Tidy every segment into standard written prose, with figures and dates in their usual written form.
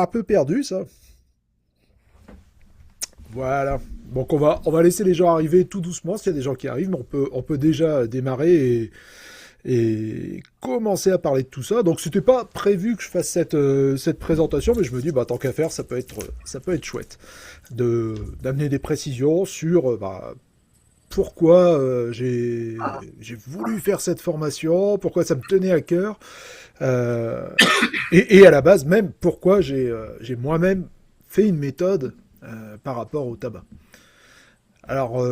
un peu perdu, ça. Voilà. Donc on va laisser les gens arriver tout doucement. S'il y a des gens qui arrivent, mais on peut déjà démarrer et commencer à parler de tout ça. Donc c'était pas prévu que je fasse cette présentation, mais je me dis bah tant qu'à faire, ça peut être chouette d'amener des précisions sur bah, pourquoi j'ai voulu faire cette formation, pourquoi ça me tenait à cœur, euh, et à la base même pourquoi j'ai moi-même fait une méthode par rapport au tabac. Alors,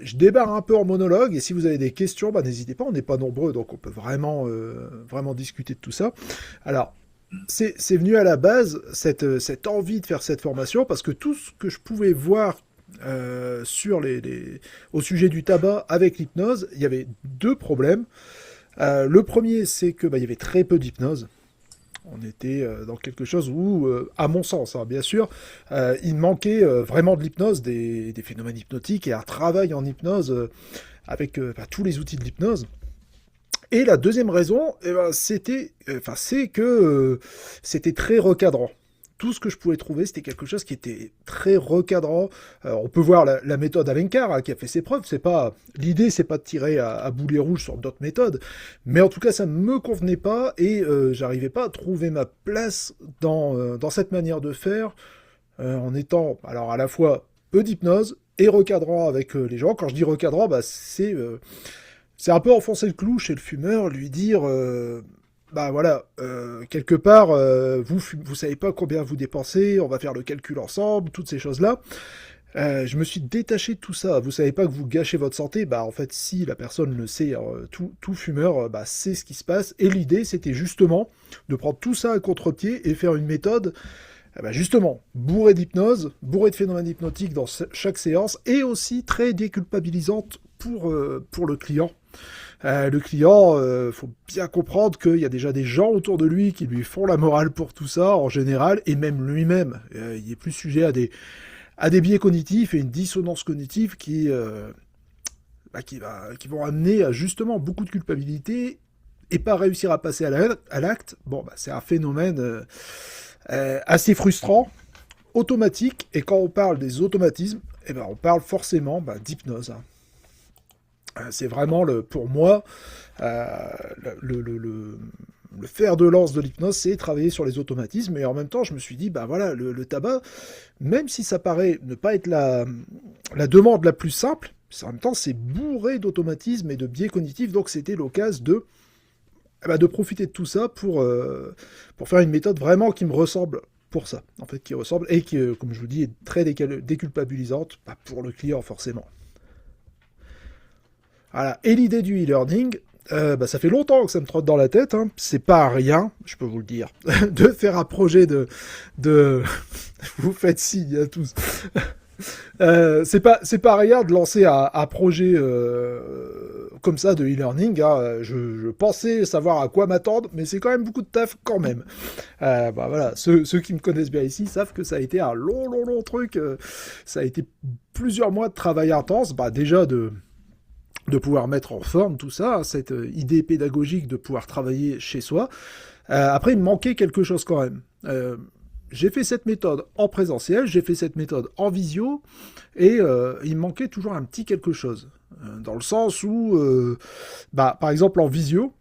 je débarre un peu en monologue, et si vous avez des questions, bah, n'hésitez pas, on n'est pas nombreux, donc on peut vraiment discuter de tout ça. Alors, c'est venu à la base, cette envie de faire cette formation, parce que tout ce que je pouvais voir sur au sujet du tabac avec l'hypnose, il y avait deux problèmes. Le premier, c'est que bah, il y avait très peu d'hypnose. On était dans quelque chose où, à mon sens, hein, bien sûr, il manquait vraiment de l'hypnose, des phénomènes hypnotiques et un travail en hypnose avec bah, tous les outils de l'hypnose. Et la deuxième raison, eh ben, c'est que c'était très recadrant. Tout ce que je pouvais trouver, c'était quelque chose qui était très recadrant. On peut voir la méthode Alencar hein, qui a fait ses preuves. L'idée, c'est pas de tirer à boulet rouge sur d'autres méthodes, mais en tout cas, ça ne me convenait pas et j'arrivais pas à trouver ma place dans cette manière de faire en étant alors à la fois peu d'hypnose et recadrant avec les gens. Quand je dis recadrant, bah, c'est un peu enfoncer le clou chez le fumeur, lui dire, bah voilà, quelque part, vous savez pas combien vous dépensez, on va faire le calcul ensemble, toutes ces choses-là. Je me suis détaché de tout ça. Vous savez pas que vous gâchez votre santé, bah en fait, si la personne le sait, tout fumeur, bah c'est ce qui se passe. Et l'idée, c'était justement de prendre tout ça à contre-pied et faire une méthode bah justement, bourré d'hypnose, bourré de phénomènes hypnotiques dans chaque séance, et aussi très déculpabilisante pour le client. Le client, faut bien comprendre qu'il y a déjà des gens autour de lui qui lui font la morale pour tout ça, en général, et même lui-même. Il est plus sujet à des biais cognitifs et une dissonance cognitive qui vont amener à justement beaucoup de culpabilité et pas réussir à passer à l'acte. Bon, bah, c'est un phénomène assez frustrant, automatique, et quand on parle des automatismes, eh ben, on parle forcément bah, d'hypnose. Hein. C'est vraiment, pour moi, euh, le fer de lance de l'hypnose, c'est travailler sur les automatismes, et en même temps, je me suis dit, bah voilà, le tabac, même si ça paraît ne pas être la demande la plus simple, en même temps, c'est bourré d'automatismes et de biais cognitifs, donc c'était l'occasion de profiter de tout ça pour faire une méthode vraiment qui me ressemble pour ça, en fait, qui ressemble et qui, comme je vous dis, est très déculpabilisante, pas pour le client forcément. Voilà. Et l'idée du e-learning, bah, ça fait longtemps que ça me trotte dans la tête, hein. C'est pas rien, je peux vous le dire, de faire un projet de... vous faites signe à tous. C'est pas rien de lancer un projet comme ça de e-learning. Hein. Je pensais savoir à quoi m'attendre, mais c'est quand même beaucoup de taf quand même. Bah voilà, ceux qui me connaissent bien ici savent que ça a été un long truc. Ça a été plusieurs mois de travail intense. Bah déjà de pouvoir mettre en forme tout ça, hein, cette idée pédagogique de pouvoir travailler chez soi. Après, il me manquait quelque chose quand même. J'ai fait cette méthode en présentiel, j'ai fait cette méthode en visio, et il me manquait toujours un petit quelque chose. Dans le sens où, bah, par exemple en visio,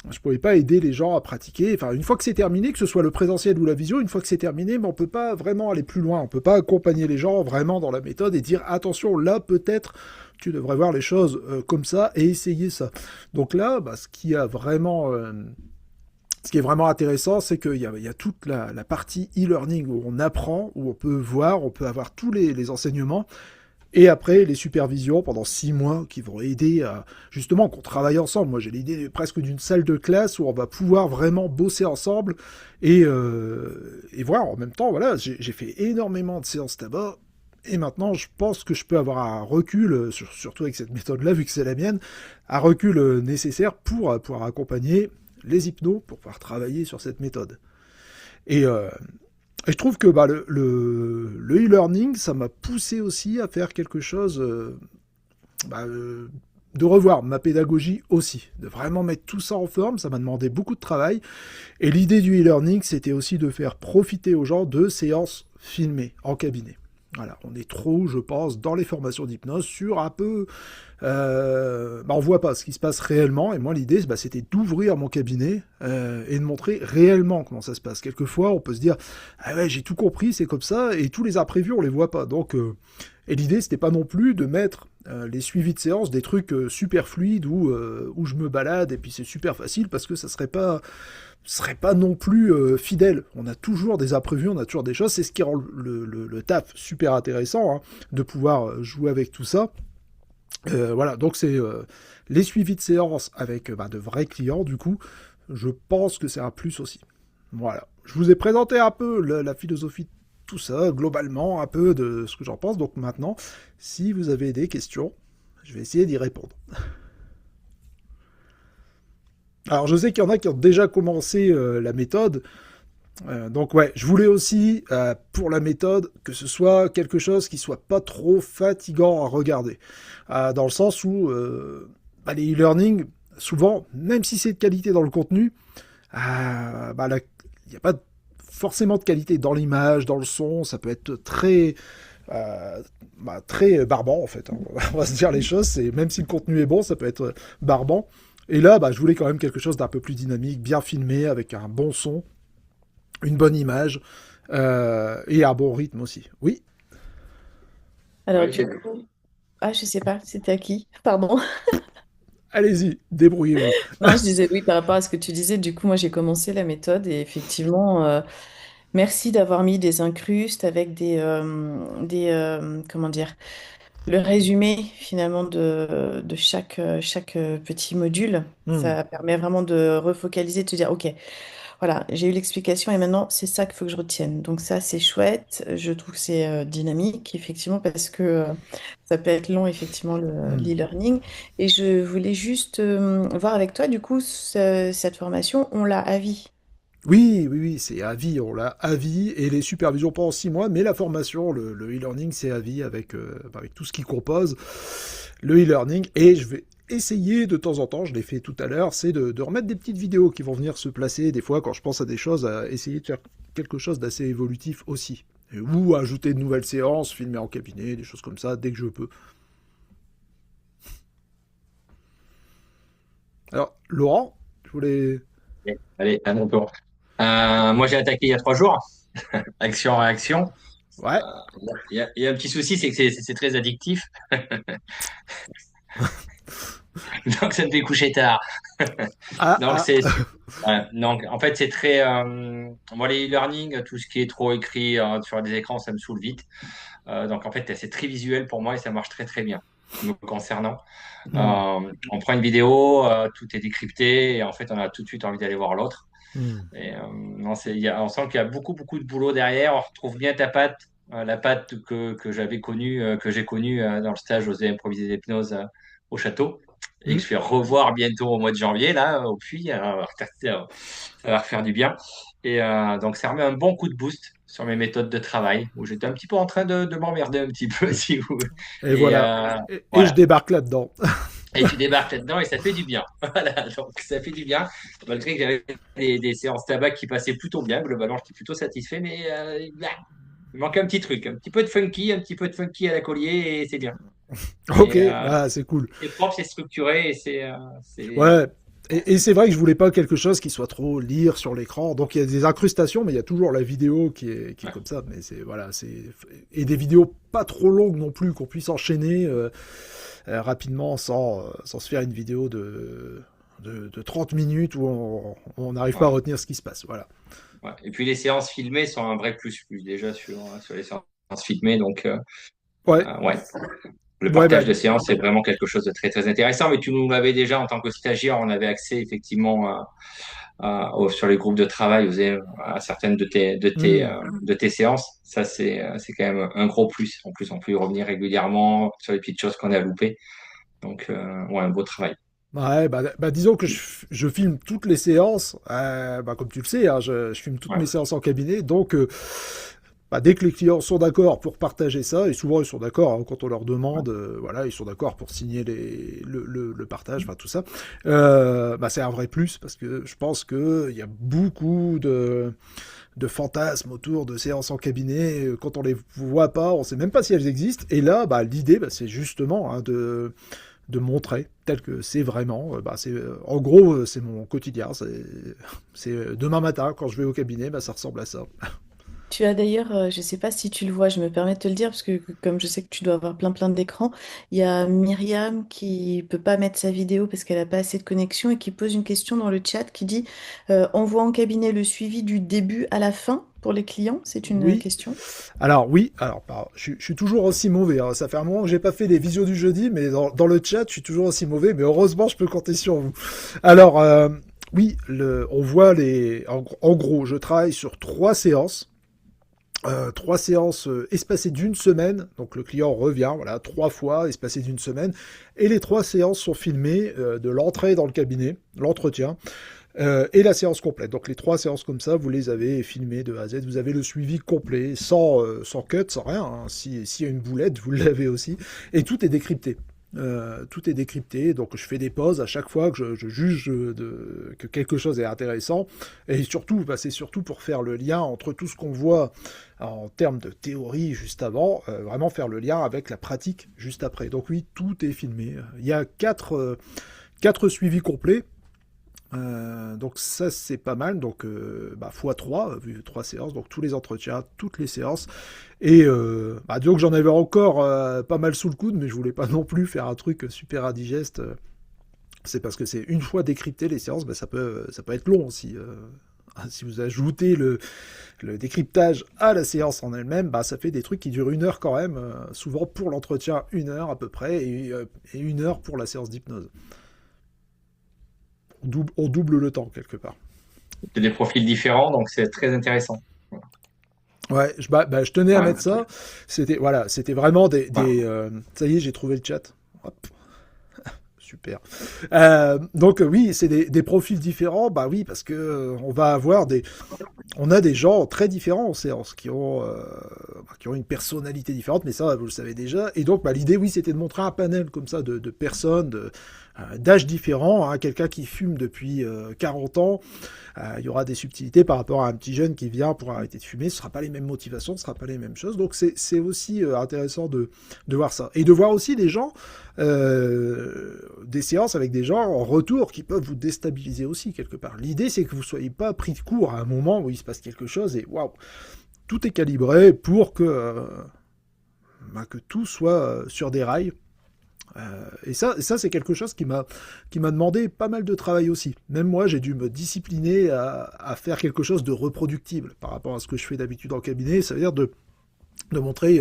je pouvais pas aider les gens à pratiquer. Enfin, une fois que c'est terminé, que ce soit le présentiel ou la visio, une fois que c'est terminé, mais on peut pas vraiment aller plus loin. On peut pas accompagner les gens vraiment dans la méthode et dire attention, là peut-être tu devrais voir les choses comme ça et essayer ça. Donc là, bah, ce qui est vraiment intéressant, c'est qu'il y a toute la partie e-learning où on apprend, où on peut voir, on peut avoir tous les enseignements, et après les supervisions pendant 6 mois qui vont aider à justement qu'on travaille ensemble. Moi j'ai l'idée presque d'une salle de classe où on va pouvoir vraiment bosser ensemble et voir en même temps. Voilà, j'ai fait énormément de séances tabac. Et maintenant, je pense que je peux avoir un recul, surtout avec cette méthode-là, vu que c'est la mienne, un recul nécessaire pour pouvoir accompagner les hypnos pour pouvoir travailler sur cette méthode. Et je trouve que bah, le e-learning, ça m'a poussé aussi à faire quelque chose bah, de revoir ma pédagogie aussi, de vraiment mettre tout ça en forme. Ça m'a demandé beaucoup de travail. Et l'idée du e-learning, c'était aussi de faire profiter aux gens de séances filmées en cabinet. Voilà, on est trop, je pense, dans les formations d'hypnose sur un peu... on voit pas ce qui se passe réellement, et moi l'idée c'était d'ouvrir mon cabinet et de montrer réellement comment ça se passe. Quelquefois on peut se dire ah ouais j'ai tout compris, c'est comme ça, et tous les imprévus on les voit pas. Donc et l'idée c'était pas non plus de mettre les suivis de séance des trucs super fluides où je me balade et puis c'est super facile, parce que ça serait pas non plus fidèle. On a toujours des imprévus, on a toujours des choses. C'est ce qui rend le taf super intéressant, hein, de pouvoir jouer avec tout ça. Voilà, donc c'est les suivis de séance avec de vrais clients, du coup, je pense que c'est un plus aussi. Voilà, je vous ai présenté un peu la philosophie de tout ça, globalement, un peu de ce que j'en pense. Donc maintenant, si vous avez des questions, je vais essayer d'y répondre. Alors je sais qu'il y en a qui ont déjà commencé la méthode, donc ouais, je voulais aussi, pour la méthode, que ce soit quelque chose qui soit pas trop fatigant à regarder. Dans le sens où les e-learning, souvent, même si c'est de qualité dans le contenu, il n'y a pas forcément de qualité dans l'image, dans le son, ça peut être très barbant en fait, hein. On va se dire les choses, même si le contenu est bon, ça peut être barbant. Et là, je voulais quand même quelque chose d'un peu plus dynamique, bien filmé, avec un bon son, une bonne image et un bon rythme aussi. Oui, Alors, Oui, du coup, ah, je sais pas, c'était à qui? Pardon. allez-y, débrouillez-vous. Non, je disais oui par rapport à ce que tu disais. Du coup, moi, j'ai commencé la méthode et effectivement, merci d'avoir mis des incrustes avec comment dire, le résumé finalement de chaque petit module. Hmm. Ça permet vraiment de refocaliser, de te dire, OK, voilà, j'ai eu l'explication et maintenant, c'est ça qu'il faut que je retienne. Donc ça, c'est chouette. Je trouve que c'est dynamique, effectivement, parce que ça peut être long, effectivement, Hmm. l'e-learning. Et je voulais juste voir avec toi, du coup, cette formation, on l'a à vie. Oui, oui, oui, c'est à vie, on l'a à vie, et les supervisions pendant 6 mois, mais la formation, le e-learning, c'est à vie avec tout ce qui compose le e-learning, et je vais essayer de temps en temps, je l'ai fait tout à l'heure, c'est de remettre des petites vidéos qui vont venir se placer, des fois quand je pense à des choses, à essayer de faire quelque chose d'assez évolutif aussi, ou ajouter de nouvelles séances, filmer en cabinet, des choses comme ça, dès que je peux. Alors, Laurent, je voulais... allez, à mon tour. Moi, j'ai attaqué il y a 3 jours. Action-réaction. Ouais. Il y a un petit souci, c'est que c'est très addictif. Donc, ça me fait coucher tard. Ah, Donc, ah. donc en fait, c'est très. Moi, les e-learning, tout ce qui est trop écrit sur des écrans, ça me saoule vite. Donc, en fait, c'est très visuel pour moi et ça marche très, très bien me concernant. Hmm. On prend une vidéo, tout est décrypté et en fait, on a tout de suite envie d'aller voir l'autre. Hmm. Et non, on sent qu'il y a beaucoup, beaucoup de boulot derrière. On retrouve bien ta patte, la patte que j'avais connue, que j'ai connue dans le stage aux improvisés d'hypnose au château et que Hmm. je vais revoir bientôt au mois de janvier, là, au Puy. Ça va refaire du bien. Et donc, ça remet un bon coup de boost sur mes méthodes de travail où j'étais un petit peu en train de m'emmerder un petit peu, si vous voulez. Et Et voilà. Et je voilà. débarque là-dedans. Et tu débarques là-dedans et ça fait du bien. Voilà, donc ça fait du bien. Malgré que j'avais des séances tabac qui passaient plutôt bien, globalement, j'étais plutôt satisfait, mais il manque un petit truc, un petit peu de funky à la collier et c'est bien. Ok, Et c'est cool. c'est propre, c'est structuré et Ouais. ouais. Et c'est vrai que je voulais pas quelque chose qui soit trop lire sur l'écran. Donc il y a des incrustations, mais il y a toujours la vidéo qui est Ouais. comme ça. Mais c'est voilà, et des vidéos pas trop longues non plus, qu'on puisse enchaîner rapidement sans se faire une vidéo de 30 minutes où on n'arrive pas à Ouais. retenir ce qui se passe. Voilà. Ouais. Et puis les séances filmées sont un vrai plus déjà sur les séances filmées. Donc, Ouais, ouais, le ouais, partage de séances, c'est vraiment quelque chose de très, très intéressant. Mais tu nous l'avais déjà en tant que stagiaire, on avait accès effectivement sur les groupes de travail, à certaines hmm. de tes séances. Ça, c'est quand même un gros plus. En plus, on peut y revenir régulièrement sur les petites choses qu'on a loupées. Donc, ouais, un beau travail. Ouais, disons que je filme toutes les séances, comme tu le sais, hein, je filme toutes mes Ouais. séances en cabinet, donc bah, dès que les clients sont d'accord pour partager ça, et souvent ils sont d'accord hein, quand on leur demande, voilà, ils sont d'accord pour signer le partage, enfin tout ça, bah, c'est un vrai plus parce que je pense qu'il y a beaucoup de fantasmes autour de séances en cabinet. Quand on les voit pas, on sait même pas si elles existent. Et là, bah, l'idée, bah, c'est justement hein, de montrer tel que c'est vraiment. Bah, en gros, c'est mon quotidien. C'est demain matin, quand je vais au cabinet, bah, ça ressemble à ça. Tu as d'ailleurs, je ne sais pas si tu le vois, je me permets de te le dire, parce que comme je sais que tu dois avoir plein d'écrans, il y a Myriam qui peut pas mettre sa vidéo parce qu'elle n'a pas assez de connexion et qui pose une question dans le chat qui dit on voit en cabinet le suivi du début à la fin pour les clients? C'est une Oui. question. Alors oui, bah, je suis toujours aussi mauvais. Hein. Ça fait un moment que j'ai pas fait les visios du jeudi, mais dans le chat, je suis toujours aussi mauvais. Mais heureusement, je peux compter sur vous. Alors oui, on voit en gros, je travaille sur 3 séances. 3 séances espacées d'une semaine, donc le client revient, voilà, 3 fois espacées d'une semaine, et les 3 séances sont filmées de l'entrée dans le cabinet, l'entretien, et la séance complète. Donc les 3 séances comme ça, vous les avez filmées de A à Z, vous avez le suivi complet, sans cut, sans rien, hein. S'il y a une boulette, vous l'avez aussi, et tout est décrypté. Tout est décrypté, donc je fais des pauses à chaque fois que je juge que quelque chose est intéressant, et surtout, bah, c'est surtout pour faire le lien entre tout ce qu'on voit en termes de théorie juste avant, vraiment faire le lien avec la pratique juste après. Donc oui, tout est filmé. Il y a 4 suivis complets, donc ça c'est pas mal, donc bah, x3, vu 3 séances, donc tous les entretiens, toutes les séances, et bah, disons que j'en avais encore pas mal sous le coude, mais je voulais pas non plus faire un truc super indigeste, c'est parce que c'est une fois décrypté les séances, bah, ça peut être long aussi. Si vous ajoutez le décryptage à la séance en elle-même, bah, ça fait des trucs qui durent 1 heure quand même, souvent pour l'entretien 1 heure à peu près, et 1 heure pour la séance d'hypnose. On double le temps quelque part. C'est des profils différents, donc c'est très intéressant. Ouais, je tenais à Ouais, mettre ça. C'était vraiment ouais. ça y est, j'ai trouvé le chat. Hop, super. Donc oui, c'est des profils différents. Bah oui, parce que on a des gens très différents en séance qui ont une personnalité différente, mais ça, vous le savez déjà. Et donc, bah, l'idée, oui, c'était de montrer un panel comme ça de personnes, d'âges différents. Hein. Quelqu'un qui fume depuis 40 ans, il y aura des subtilités par rapport à un petit jeune qui vient pour arrêter de fumer. Ce ne sera pas les mêmes motivations, ce ne sera pas les mêmes choses. Donc, c'est aussi intéressant de voir ça. Et de voir aussi des gens, des séances avec des gens en retour qui peuvent vous déstabiliser aussi quelque part. L'idée, c'est que vous ne soyez pas pris de court à un moment où il se passe quelque chose et waouh, tout est calibré pour que tout soit sur des rails. Et ça c'est quelque chose qui m'a demandé pas mal de travail aussi. Même moi, j'ai dû me discipliner à faire quelque chose de reproductible par rapport à ce que je fais d'habitude en cabinet. Ça veut dire de montrer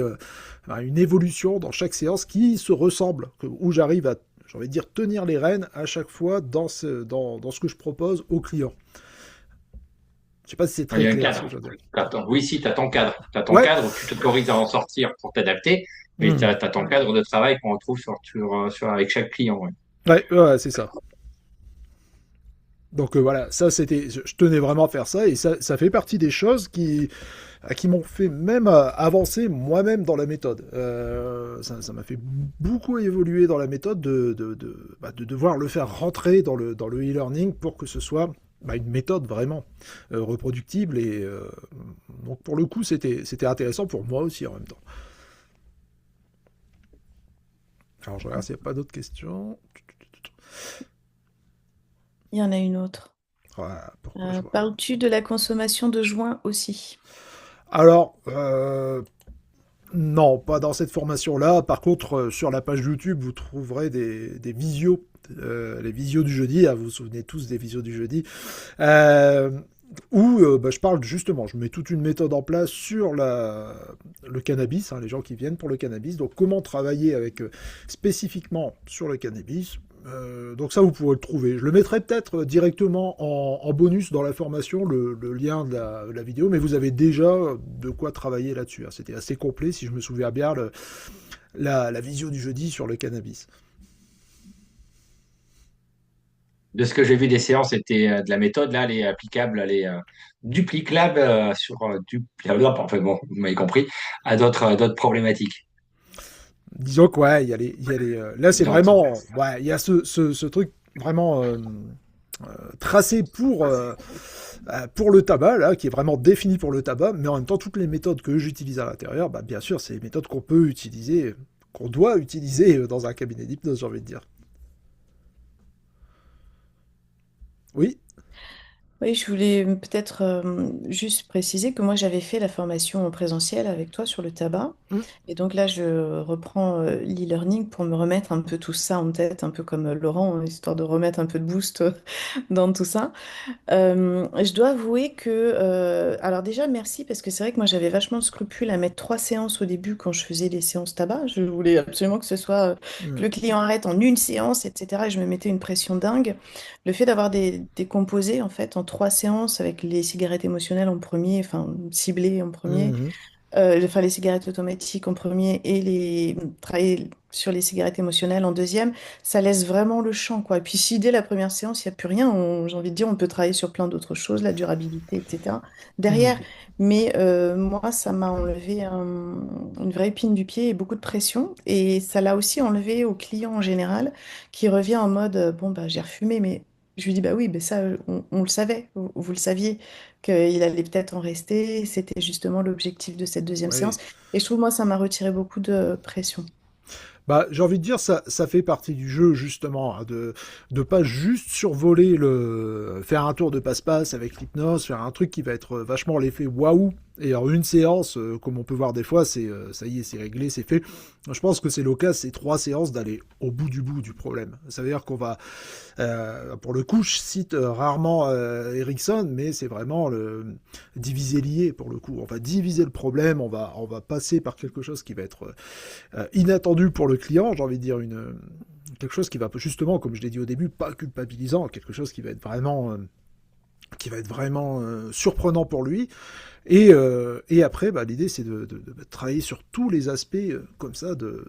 une évolution dans chaque séance qui se ressemble, où j'arrive à, j'ai envie de dire, tenir les rênes à chaque fois dans ce que je propose aux clients. Je sais pas si c'est Il très y a un clair ce que cadre. je veux dire. Oui, si, tu as ton cadre. Tu as ton Ouais. cadre, tu t'autorises à en sortir pour t'adapter, mais tu Hmm. as ton cadre de travail qu'on retrouve avec chaque client. Ouais. Ouais, c'est ça. Donc voilà, ça c'était, je tenais vraiment à faire ça et ça fait partie des choses qui m'ont fait même avancer moi-même dans la méthode. Ça m'a fait beaucoup évoluer dans la méthode de devoir le faire rentrer dans le e-learning pour que ce soit une méthode vraiment reproductible et donc pour le coup c'était intéressant pour moi aussi en même temps. Alors je regarde s'il n'y a pas d'autres questions. Il y en a une autre. Voilà, pourquoi je vois. Parles-tu de la consommation de joints aussi? Alors, non, pas dans cette formation-là. Par contre, sur la page YouTube, vous trouverez des visios, les visios du jeudi. Ah, vous vous souvenez tous des visios du jeudi, euh, où je parle justement, je mets toute une méthode en place sur le cannabis, hein, les gens qui viennent pour le cannabis. Donc, comment travailler avec spécifiquement sur le cannabis. Donc ça, vous pourrez le trouver. Je le mettrai peut-être directement en bonus dans la formation, le lien de la vidéo, mais vous avez déjà de quoi travailler là-dessus. Hein. C'était assez complet, si je me souviens bien, la visio du jeudi sur le cannabis. de ce que j'ai vu des séances, c'était de la méthode, là, elle est applicable, elle est duplicable enfin bon, vous m'avez compris, à d'autres problématiques. Disons que ouais, là c'est Donc, vraiment, ouais, il y a ce truc vraiment tracé pour le tabac là, qui est vraiment défini pour le tabac, mais en même temps toutes les méthodes que j'utilise à l'intérieur, bah bien sûr, c'est les méthodes qu'on peut utiliser, qu'on doit utiliser dans un cabinet d'hypnose, j'ai envie de dire. Oui. Oui, je voulais peut-être juste préciser que moi j'avais fait la formation en présentiel avec toi sur le tabac. Mm. Et donc là, je reprends l'e-learning pour me remettre un peu tout ça en tête, un peu comme Laurent, hein, histoire de remettre un peu de boost dans tout ça. Je dois avouer que, alors déjà merci parce que c'est vrai que moi j'avais vachement de scrupules à mettre 3 séances au début quand je faisais les séances tabac. Je voulais absolument que ce soit que Mm. le client arrête en une séance, etc. Et je me mettais une pression dingue. Le fait d'avoir des composés en fait en 3 séances avec les cigarettes émotionnelles en premier, enfin ciblées en premier, Mhm. enfin les cigarettes automatiques en premier et les travailler sur les cigarettes émotionnelles en deuxième, ça laisse vraiment le champ, quoi. Et puis si dès la première séance, il n'y a plus rien, j'ai envie de dire, on peut travailler sur plein d'autres choses, la durabilité, etc. derrière. Mhm. Mais moi, ça m'a enlevé une vraie épine du pied et beaucoup de pression. Et ça l'a aussi enlevé au client en général, qui revient en mode, bon, bah, j'ai refumé, mais... Je lui dis, bah oui, mais ça, on le savait, vous le saviez qu'il allait peut-être en rester. C'était justement l'objectif de cette deuxième séance. Oui. Et je trouve, moi, ça m'a retiré beaucoup de pression. Bah, j'ai envie de dire, ça fait partie du jeu, justement, hein, de pas juste survoler faire un tour de passe-passe avec l'hypnose, faire un truc qui va être vachement l'effet waouh. Et en une séance, comme on peut voir des fois, ça y est, c'est réglé, c'est fait. Je pense que c'est l'occasion, ces 3 séances, d'aller au bout du problème. Ça veut dire qu'on va, pour le coup, je cite rarement Erickson, mais c'est vraiment le diviser lié pour le coup. On va diviser le problème, on va passer par quelque chose qui va être inattendu pour le client, j'ai envie de dire quelque chose qui va justement, comme je l'ai dit au début, pas culpabilisant, quelque chose qui va être vraiment surprenant pour lui. Et après, bah, l'idée c'est de travailler sur tous les aspects comme ça de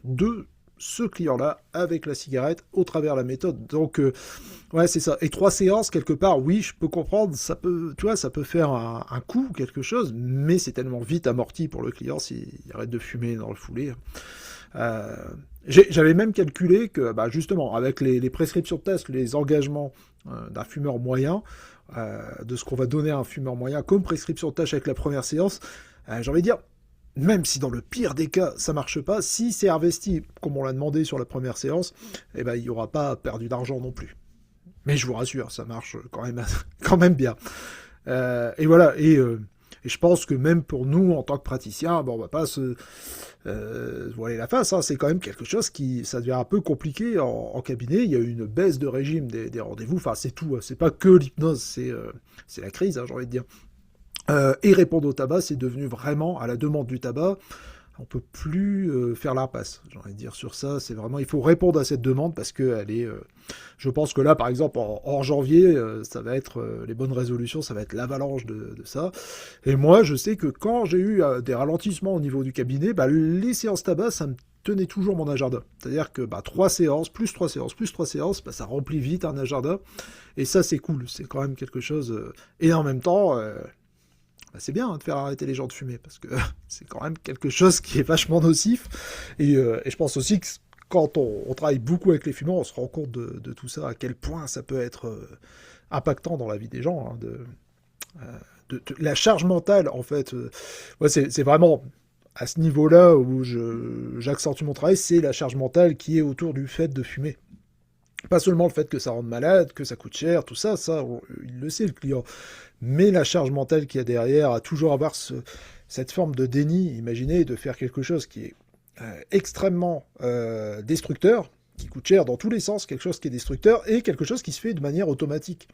ce client-là avec la cigarette au travers la méthode. Donc ouais, c'est ça. Et 3 séances quelque part, oui, je peux comprendre, ça peut, tu vois, ça peut faire un coup quelque chose, mais c'est tellement vite amorti pour le client s'il arrête de fumer dans le foulée. Euh, J'avais même calculé que, bah, justement, avec les prescriptions de test, les engagements d'un fumeur moyen, de ce qu'on va donner à un fumeur moyen comme prescription de tâche avec la première séance, j'ai envie de dire, même si dans le pire des cas ça marche pas, si c'est investi comme on l'a demandé sur la première séance, eh ben, il n'y aura pas perdu d'argent non plus. Mais je vous rassure, ça marche quand même, quand même bien. Et voilà, et je pense que même pour nous, en tant que praticiens, bon, on va pas se voiler la face, hein, c'est quand même quelque chose qui, ça devient un peu compliqué en cabinet. Il y a eu une baisse de régime des rendez-vous, enfin c'est tout, hein. C'est pas que l'hypnose, c'est la crise, hein, j'ai envie de dire. Et répondre au tabac, c'est devenu vraiment à la demande du tabac. On peut plus faire l'impasse, j'ai envie de dire sur ça. C'est vraiment, il faut répondre à cette demande parce que elle est. Je pense que là, par exemple, hors janvier, ça va être les bonnes résolutions, ça va être l'avalanche de ça. Et moi, je sais que quand j'ai eu des ralentissements au niveau du cabinet, bah, les séances tabac, ça me tenait toujours mon agenda. C'est-à-dire que bah, 3 séances, plus 3 séances, plus 3 séances, bah, ça remplit vite un agenda. Et ça, c'est cool. C'est quand même quelque chose. Et en même temps, bah, c'est bien hein, de faire arrêter les gens de fumer, parce que c'est quand même quelque chose qui est vachement nocif. Et je pense aussi que quand on travaille beaucoup avec les fumeurs, on se rend compte de tout ça, à quel point ça peut être impactant dans la vie des gens. Hein, la charge mentale, en fait, ouais, c'est vraiment à ce niveau-là où j'accentue mon travail, c'est la charge mentale qui est autour du fait de fumer. Pas seulement le fait que ça rende malade, que ça coûte cher, tout ça, il le sait le client. Mais la charge mentale qu'il y a derrière, à toujours avoir cette forme de déni, imaginez, de faire quelque chose qui est extrêmement destructeur, qui coûte cher dans tous les sens, quelque chose qui est destructeur, et quelque chose qui se fait de manière automatique.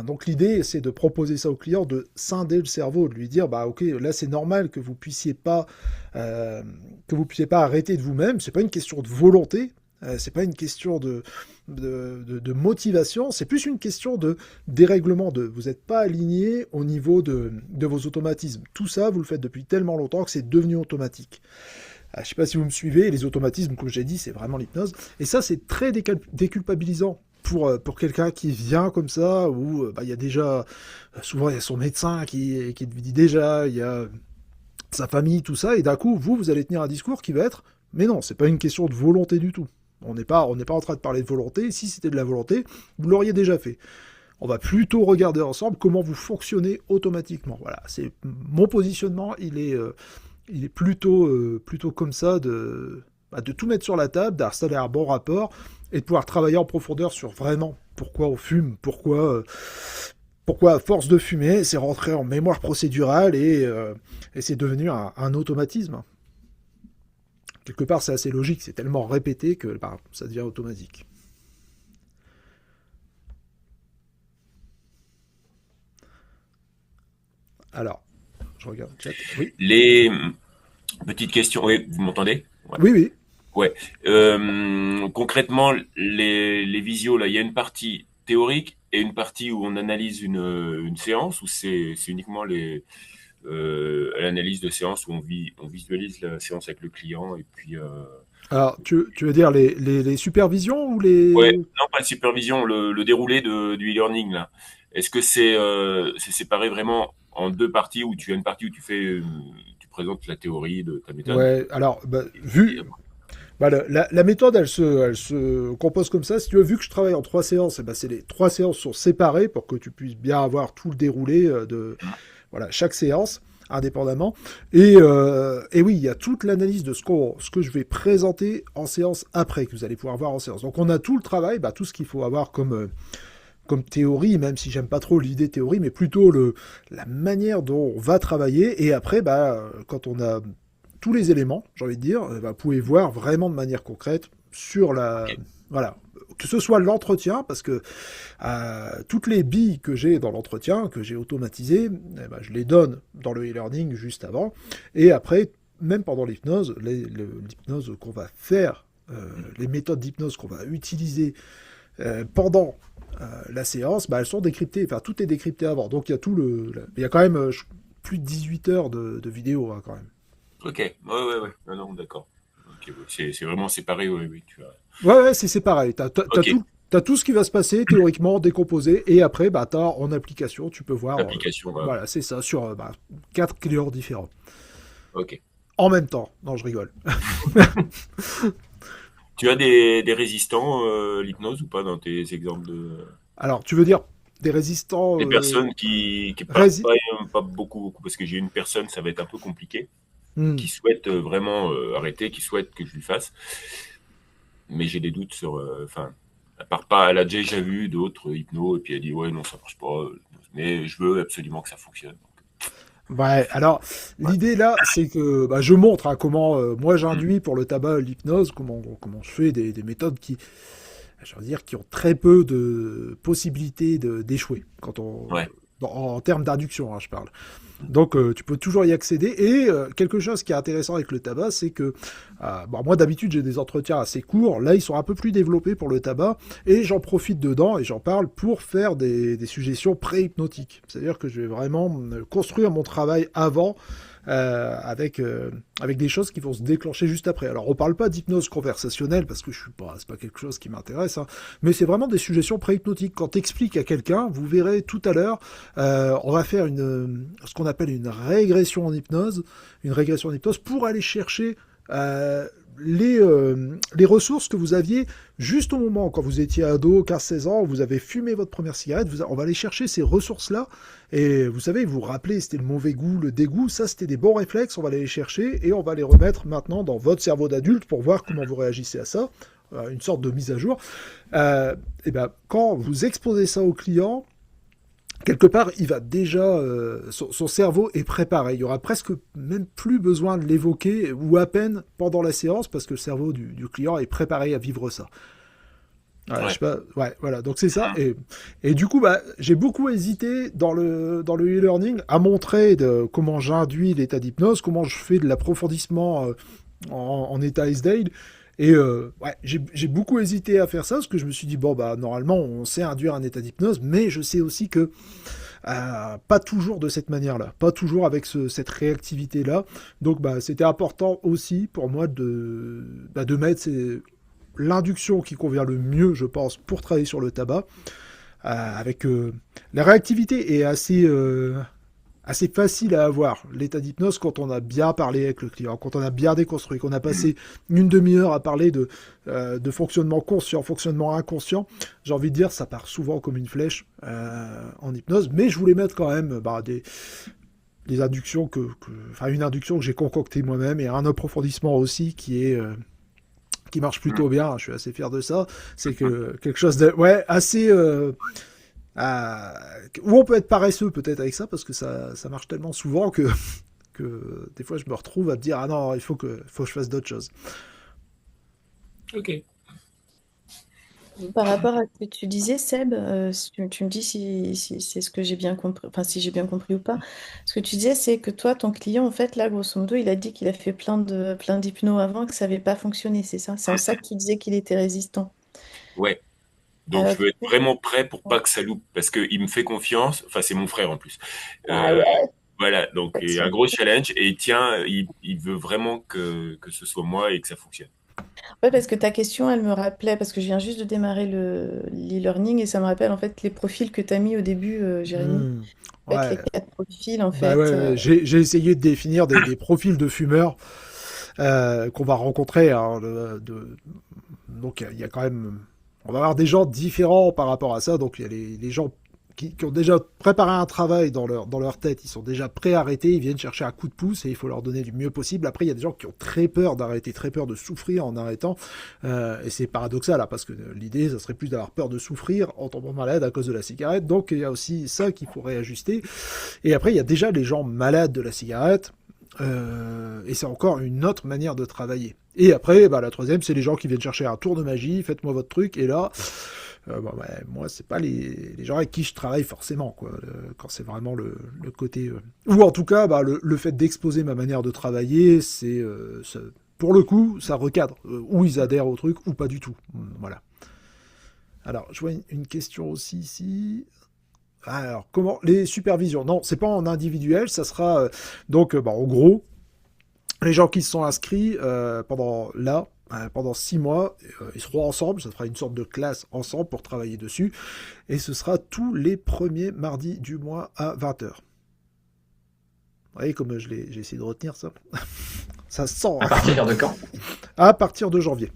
Donc l'idée, c'est de proposer ça au client, de scinder le cerveau, de lui dire, bah ok, là c'est normal que vous puissiez pas arrêter de vous-même. C'est pas une question de volonté, c'est pas une question de motivation, c'est plus une question de dérèglement. Vous n'êtes pas aligné au niveau de vos automatismes. Tout ça, vous le faites depuis tellement longtemps que c'est devenu automatique. Je ne sais pas si vous me suivez, les automatismes, comme j'ai dit, c'est vraiment l'hypnose. Et ça, c'est très déculpabilisant pour quelqu'un qui vient comme ça, où il y a déjà, souvent il y a son médecin qui lui dit déjà, il y a sa famille, tout ça, et d'un coup, vous allez tenir un discours qui va être, mais non, c'est pas une question de volonté du tout. On n'est pas en train de parler de volonté. Si c'était de la volonté, vous l'auriez déjà fait. On va plutôt regarder ensemble comment vous fonctionnez automatiquement. Voilà, c'est mon positionnement. Il est plutôt comme ça de tout mettre sur la table, d'installer un bon rapport et de pouvoir travailler en profondeur sur vraiment pourquoi on fume, pourquoi à force de fumer, c'est rentré en mémoire procédurale et c'est devenu un automatisme. Quelque part, c'est assez logique, c'est tellement répété que ça devient automatique. Alors, je regarde le chat. Oui, Les petites questions. Oui, vous m'entendez? Ouais. oui, oui. Ouais. Concrètement, les visios, là, il y a une partie théorique et une partie où on analyse une séance, ou c'est uniquement l'analyse de séance où on visualise la séance avec le client et puis. Alors, tu veux dire les supervisions ou Ouais, les... non, pas de supervision, le déroulé du e-learning, là. Est-ce que c'est séparé vraiment en deux parties, où tu as une partie où tu présentes la théorie de ta méthode? Ouais, alors, Et- la méthode, elle se compose comme ça. Si tu veux, vu que je travaille en 3 séances, c'est les 3 séances sont séparées pour que tu puisses bien avoir tout le déroulé de voilà, chaque séance indépendamment. Et oui, il y a toute l'analyse de ce que je vais présenter en séance après, que vous allez pouvoir voir en séance. Donc on a tout le travail, tout ce qu'il faut avoir comme théorie, même si j'aime pas trop l'idée théorie, mais plutôt la manière dont on va travailler. Et après, quand on a tous les éléments, j'ai envie de dire, vous pouvez voir vraiment de manière concrète sur Ok. voilà, que ce soit l'entretien, parce que toutes les billes que j'ai dans l'entretien, que j'ai automatisées, je les donne dans le e-learning juste avant, et après, même pendant l'hypnose, l'hypnose qu'on va faire, les méthodes d'hypnose qu'on va utiliser pendant la séance, elles sont décryptées, enfin tout est décrypté avant, donc il y a il y a quand même plus de 18 heures de vidéo quand même. Ok, ouais. Non, non, d'accord. Ok, ouais. C'est vraiment séparé, oui, oui, tu as. Ouais, c'est pareil. Ok, T'as tout ce qui va se passer théoriquement décomposé et après, t'as en application, tu peux voir. l'application, voilà. Voilà, c'est ça, sur 4 clients différents. Ok. En même temps. Non, je rigole. Tu as des résistants, l'hypnose, ou pas, dans tes exemples de. Alors, tu veux dire des résistants Des personnes qui partent rési- pas beaucoup, parce que j'ai une personne, ça va être un peu compliqué, Hmm. qui souhaite vraiment arrêter, qui souhaite que je lui fasse, mais j'ai des doutes sur. Enfin, à part pas, elle a déjà vu d'autres hypnos, et puis elle dit, ouais, non, ça marche pas, mais je veux absolument que ça fonctionne. Ouais, alors Ouais. l'idée là, c'est que je montre comment moi Mm. j'induis pour le tabac l'hypnose, comment je fais des méthodes qui, je veux dire, qui ont très peu de possibilités d'échouer Ouais. en termes d'induction, je parle. Donc tu peux toujours y accéder. Et quelque chose qui est intéressant avec le tabac, c'est que moi d'habitude j'ai des entretiens assez courts. Là ils sont un peu plus développés pour le tabac et j'en profite dedans et j'en parle pour faire des suggestions pré-hypnotiques. C'est-à-dire que je vais vraiment construire mon travail avant avec des choses qui vont se déclencher juste après. Alors on parle pas d'hypnose conversationnelle parce que c'est pas quelque chose qui m'intéresse, mais c'est vraiment des suggestions pré-hypnotiques. Quand t'expliques à quelqu'un, vous verrez tout à l'heure, on va faire ce qu'on appelle une régression en hypnose pour aller chercher les ressources que vous aviez juste au moment quand vous étiez ado, 15-16 ans, vous avez fumé votre première cigarette, on va aller chercher ces ressources-là, et vous savez, vous vous rappelez, c'était le mauvais goût, le dégoût, ça c'était des bons réflexes, on va aller les chercher, et on va les remettre maintenant dans votre cerveau d'adulte pour voir comment vous réagissez à ça, une sorte de mise à jour. Quand vous exposez ça au client, quelque part, il va déjà, son cerveau est préparé. Il y aura presque même plus besoin de l'évoquer, ou à peine pendant la séance, parce que le cerveau du client est préparé à vivre ça. Ouais, je Ouais. sais pas, ouais, voilà, donc c'est ça. Et du coup, j'ai beaucoup hésité dans le e-learning à montrer comment j'induis l'état d'hypnose, comment je fais de l'approfondissement en état Esdale. Et j'ai beaucoup hésité à faire ça parce que je me suis dit, bon, normalement, on sait induire un état d'hypnose, mais je sais aussi que pas toujours de cette manière-là, pas toujours avec cette réactivité-là. Donc, c'était important aussi pour moi de mettre l'induction qui convient le mieux, je pense, pour travailler sur le tabac. Avec la réactivité est assez facile à avoir. L'état d'hypnose, quand on a bien parlé avec le client, quand on a bien déconstruit, qu'on a passé une demi-heure à parler de fonctionnement conscient, fonctionnement inconscient, j'ai envie de dire, ça part souvent comme une flèche en hypnose. Mais je voulais mettre quand même des inductions enfin une induction que j'ai concoctée moi-même et un approfondissement aussi qui marche plutôt bien. Je suis assez fier de ça. C'est que quelque chose de assez où on peut être paresseux peut-être avec ça parce que ça marche tellement souvent que des fois je me retrouve à me dire ah non, il faut que je fasse d'autres choses. Ok. Par rapport à ce que tu disais, Seb, si tu me dis si c'est ce que j'ai bien compris, enfin si j'ai bien compris ou pas. Ce que tu disais, c'est que toi, ton client, en fait, là, grosso modo, il a dit qu'il a fait plein d'hypnos avant, que ça n'avait pas fonctionné, c'est ça? C'est en ça que tu disais qu'il était résistant. Ouais. Donc, je veux être Du coup, vraiment prêt pour pas que ça loupe, parce qu'il me fait confiance. Enfin, c'est mon frère en plus. ah Euh, ouais, voilà, donc il y a un attention. gros challenge et il veut vraiment que ce soit moi et que ça fonctionne. Ouais, parce que ta question, elle me rappelait, parce que je viens juste de démarrer l'e-learning et ça me rappelle en fait les profils que tu as mis au début, Jérémy. En fait, les Ouais, 4 profils, en bah ouais, fait. j'ai essayé de définir des profils de fumeurs qu'on va rencontrer. Hein, donc il y a quand même, on va avoir des gens différents par rapport à ça. Donc il y a les gens qui ont déjà préparé un travail dans leur tête, ils sont déjà prêts à arrêter, ils viennent chercher un coup de pouce et il faut leur donner du mieux possible. Après il y a des gens qui ont très peur d'arrêter, très peur de souffrir en arrêtant. Et c'est paradoxal là, parce que l'idée ça serait plus d'avoir peur de souffrir en tombant malade à cause de la cigarette. Donc il y a aussi ça qu'il faut réajuster. Et après il y a déjà les gens malades de la cigarette. Et c'est encore une autre manière de travailler. Et après, la troisième, c'est les gens qui viennent chercher un tour de magie, faites-moi votre truc, et là, moi, c'est pas les gens avec qui je travaille forcément, quoi, quand c'est vraiment le côté... Ou en tout cas, le fait d'exposer ma manière de travailler, pour le coup, ça recadre, ou ils adhèrent au truc, ou pas du tout. Voilà. Alors, je vois une question aussi ici. Alors, comment les supervisions? Non, c'est pas en individuel, ça sera donc en gros les gens qui se sont inscrits pendant 6 mois, ils seront ensemble, ça fera une sorte de classe ensemble pour travailler dessus, et ce sera tous les premiers mardis du mois à 20h. Vous voyez comme j'ai essayé de retenir ça. Ça se sent. À partir de quand? À partir de janvier.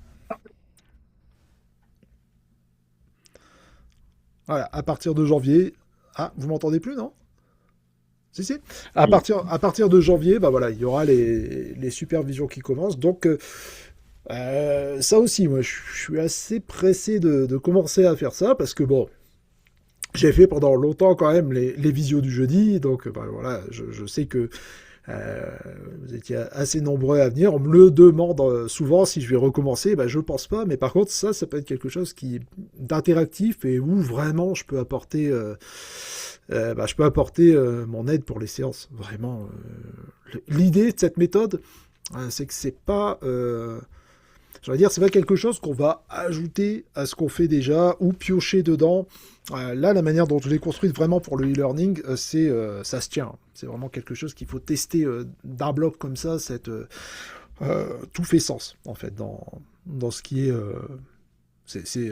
Voilà, à partir de janvier. Ah, vous m'entendez plus, non? Si. À partir de janvier, il y aura les supervisions qui commencent. Donc, ça aussi, moi, je suis assez pressé de commencer à faire ça parce que, bon, j'ai fait pendant longtemps quand même les visios du jeudi. Donc, voilà, je sais que vous étiez assez nombreux à venir. On me le demande souvent si je vais recommencer. Je pense pas. Mais par contre, ça peut être quelque chose d'interactif et où vraiment je peux apporter... mon aide pour les séances. Vraiment, l'idée de cette méthode, c'est que c'est pas, c'est pas quelque chose qu'on va ajouter à ce qu'on fait déjà ou piocher dedans. Là, la manière dont je l'ai construite vraiment pour le e-learning, ça se tient. C'est vraiment quelque chose qu'il faut tester d'un bloc comme ça. Tout fait sens en fait dans ce qui est. C'est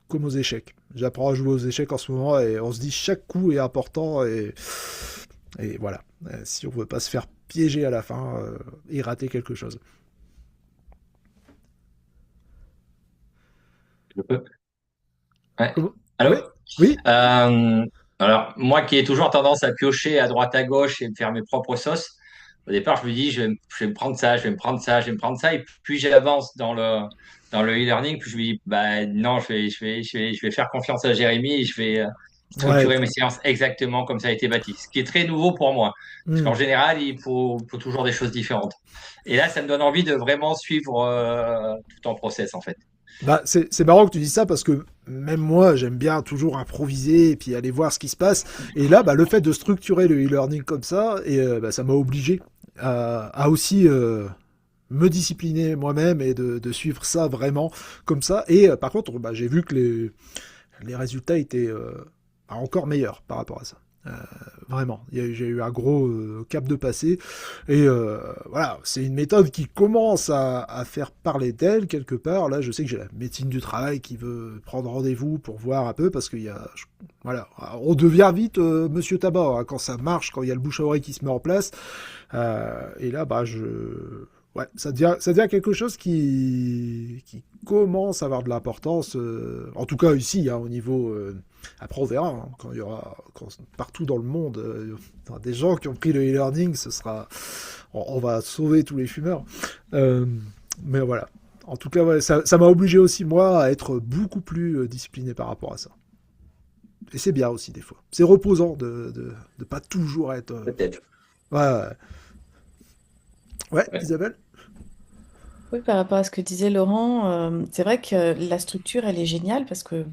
comme aux échecs. J'apprends à jouer aux échecs en ce moment et on se dit chaque coup est important et voilà. Si on veut pas se faire piéger à la fin et rater quelque chose. Je peux. Ouais. Comment? Allô? Oui, oui. Alors, moi qui ai toujours tendance à piocher à droite à gauche et me faire mes propres sauces, au départ, je me dis, je vais me prendre ça, je vais me prendre ça, je vais me prendre ça. Et plus j'avance dans le e-learning, plus je me dis, non, je vais faire confiance à Jérémy et je vais Ouais. structurer mes séances exactement comme ça a été bâti. Ce qui est très nouveau pour moi. Parce qu'en Hmm. général, il faut toujours des choses différentes. Et là, ça me donne envie de vraiment suivre tout en process, en fait. C'est marrant que tu dis ça parce que même moi j'aime bien toujours improviser et puis aller voir ce qui se passe et là le fait de structurer le e-learning comme ça et ça m'a obligé à aussi me discipliner moi-même et de suivre ça vraiment comme ça et par contre j'ai vu que les résultats étaient encore meilleurs par rapport à ça. Euh, Vraiment, j'ai eu un gros cap de passé. Et voilà, c'est une méthode qui commence à faire parler d'elle quelque part. Là, je sais que j'ai la médecine du travail qui veut prendre rendez-vous pour voir un peu, parce qu'il y a... Voilà, on devient vite Monsieur Tabac, hein, quand ça marche, quand il y a le bouche à oreille qui se met en place. Et là, bah, ouais, ça devient quelque chose qui commence à avoir de l'importance, en tout cas ici, hein, au niveau... après, on verra, hein, quand il y aura partout dans le monde enfin, des gens qui ont pris le e-learning, on va sauver tous les fumeurs. Euh, mais voilà. En tout cas, ouais, ça m'a obligé aussi, moi, à être beaucoup plus discipliné par rapport à ça. Et c'est bien aussi, des fois. C'est reposant de pas toujours être... Peut-être. Ouais, ouais. Ouais, Ouais. Isabelle. Oui, par rapport à ce que disait Laurent, c'est vrai que la structure, elle est géniale parce que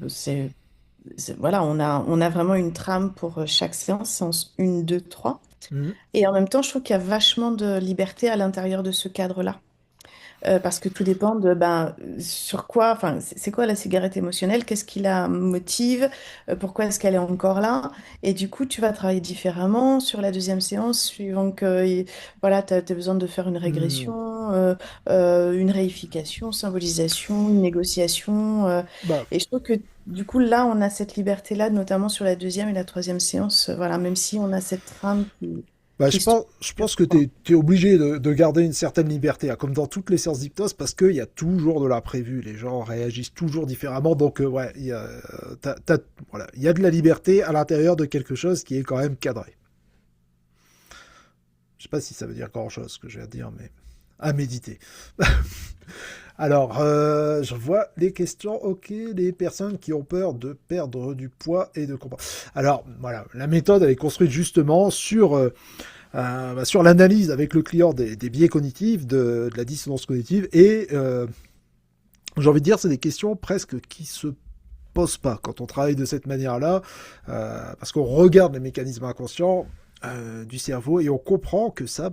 voilà, on a vraiment une trame pour chaque séance 1, 2, 3. Mhm. Et en même temps, je trouve qu'il y a vachement de liberté à l'intérieur de ce cadre-là. Parce que tout dépend de ben, sur quoi, enfin, c'est quoi la cigarette émotionnelle, qu'est-ce qui la motive, pourquoi est-ce qu'elle est encore là, et du coup, tu vas travailler différemment sur la deuxième séance, suivant que voilà, tu as besoin de faire une Mhm. régression, une réification, symbolisation, une négociation, Bah, et je trouve que du coup, là, on a cette liberté-là, notamment sur la deuxième et la troisième séance, voilà, même si on a cette trame Bah, qui je structure, pense que quoi. tu es obligé de garder une certaine liberté, hein, comme dans toutes les séances d'hypnose, parce qu'il y a toujours de l'imprévu. Les gens réagissent toujours différemment. Donc, ouais, voilà, il y a de la liberté à l'intérieur de quelque chose qui est quand même cadré. Je sais pas si ça veut dire grand-chose, ce que je viens de dire, mais à méditer. Alors, je vois les questions. Ok, les personnes qui ont peur de perdre du poids et de comprendre. Alors, voilà, la méthode, elle est construite justement sur l'analyse avec le client des biais cognitifs, de la dissonance cognitive, et j'ai envie de dire, c'est des questions presque qui se posent pas quand on travaille de cette manière-là, parce qu'on regarde les mécanismes inconscients du cerveau et on comprend que ça,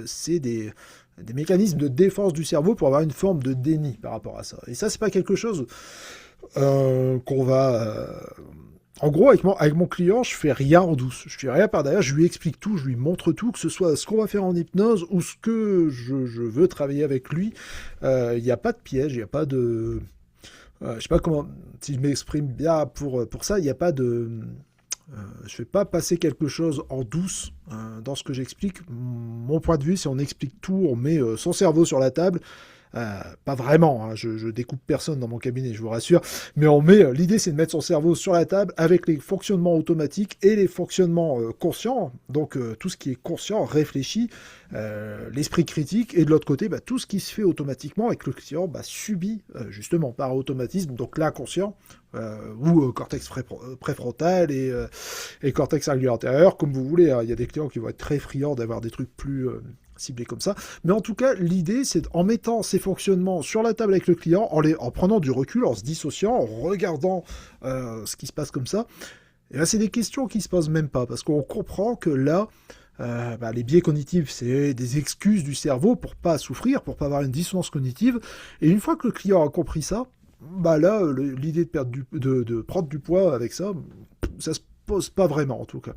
c'est des mécanismes de défense du cerveau pour avoir une forme de déni par rapport à ça. Et ça, c'est pas quelque chose qu'on va en gros, avec mon client, je fais rien en douce. Je fais rien par derrière, je lui explique tout, je lui montre tout, que ce soit ce qu'on va faire en hypnose ou ce que je veux travailler avec lui. Il n'y a pas de piège, il n'y a pas de... je sais pas comment... Si je m'exprime bien pour ça, il n'y a pas de... je fais pas passer quelque chose en douce dans ce que j'explique. Mon point de vue, si on explique tout, on met son cerveau sur la table, pas vraiment, hein, je découpe personne dans mon cabinet, je vous rassure, mais l'idée c'est de mettre son cerveau sur la table avec les fonctionnements automatiques et les fonctionnements conscients, donc tout ce qui est conscient, réfléchi, l'esprit critique, et de l'autre côté, tout ce qui se fait automatiquement et que le client subit justement par automatisme, donc l'inconscient, ou cortex préfrontal et cortex cingulaire antérieur, comme vous voulez, hein. Il y a des clients qui vont être très friands d'avoir des trucs plus ciblés comme ça. Mais en tout cas, l'idée, c'est en mettant ces fonctionnements sur la table avec le client, en prenant du recul, en se dissociant, en regardant ce qui se passe comme ça, et là, c'est des questions qui se posent même pas, parce qu'on comprend que là, les biais cognitifs, c'est des excuses du cerveau pour pas souffrir, pour pas avoir une dissonance cognitive. Et une fois que le client a compris ça, là, l'idée de prendre du poids avec ça, ça se pose pas vraiment en tout cas.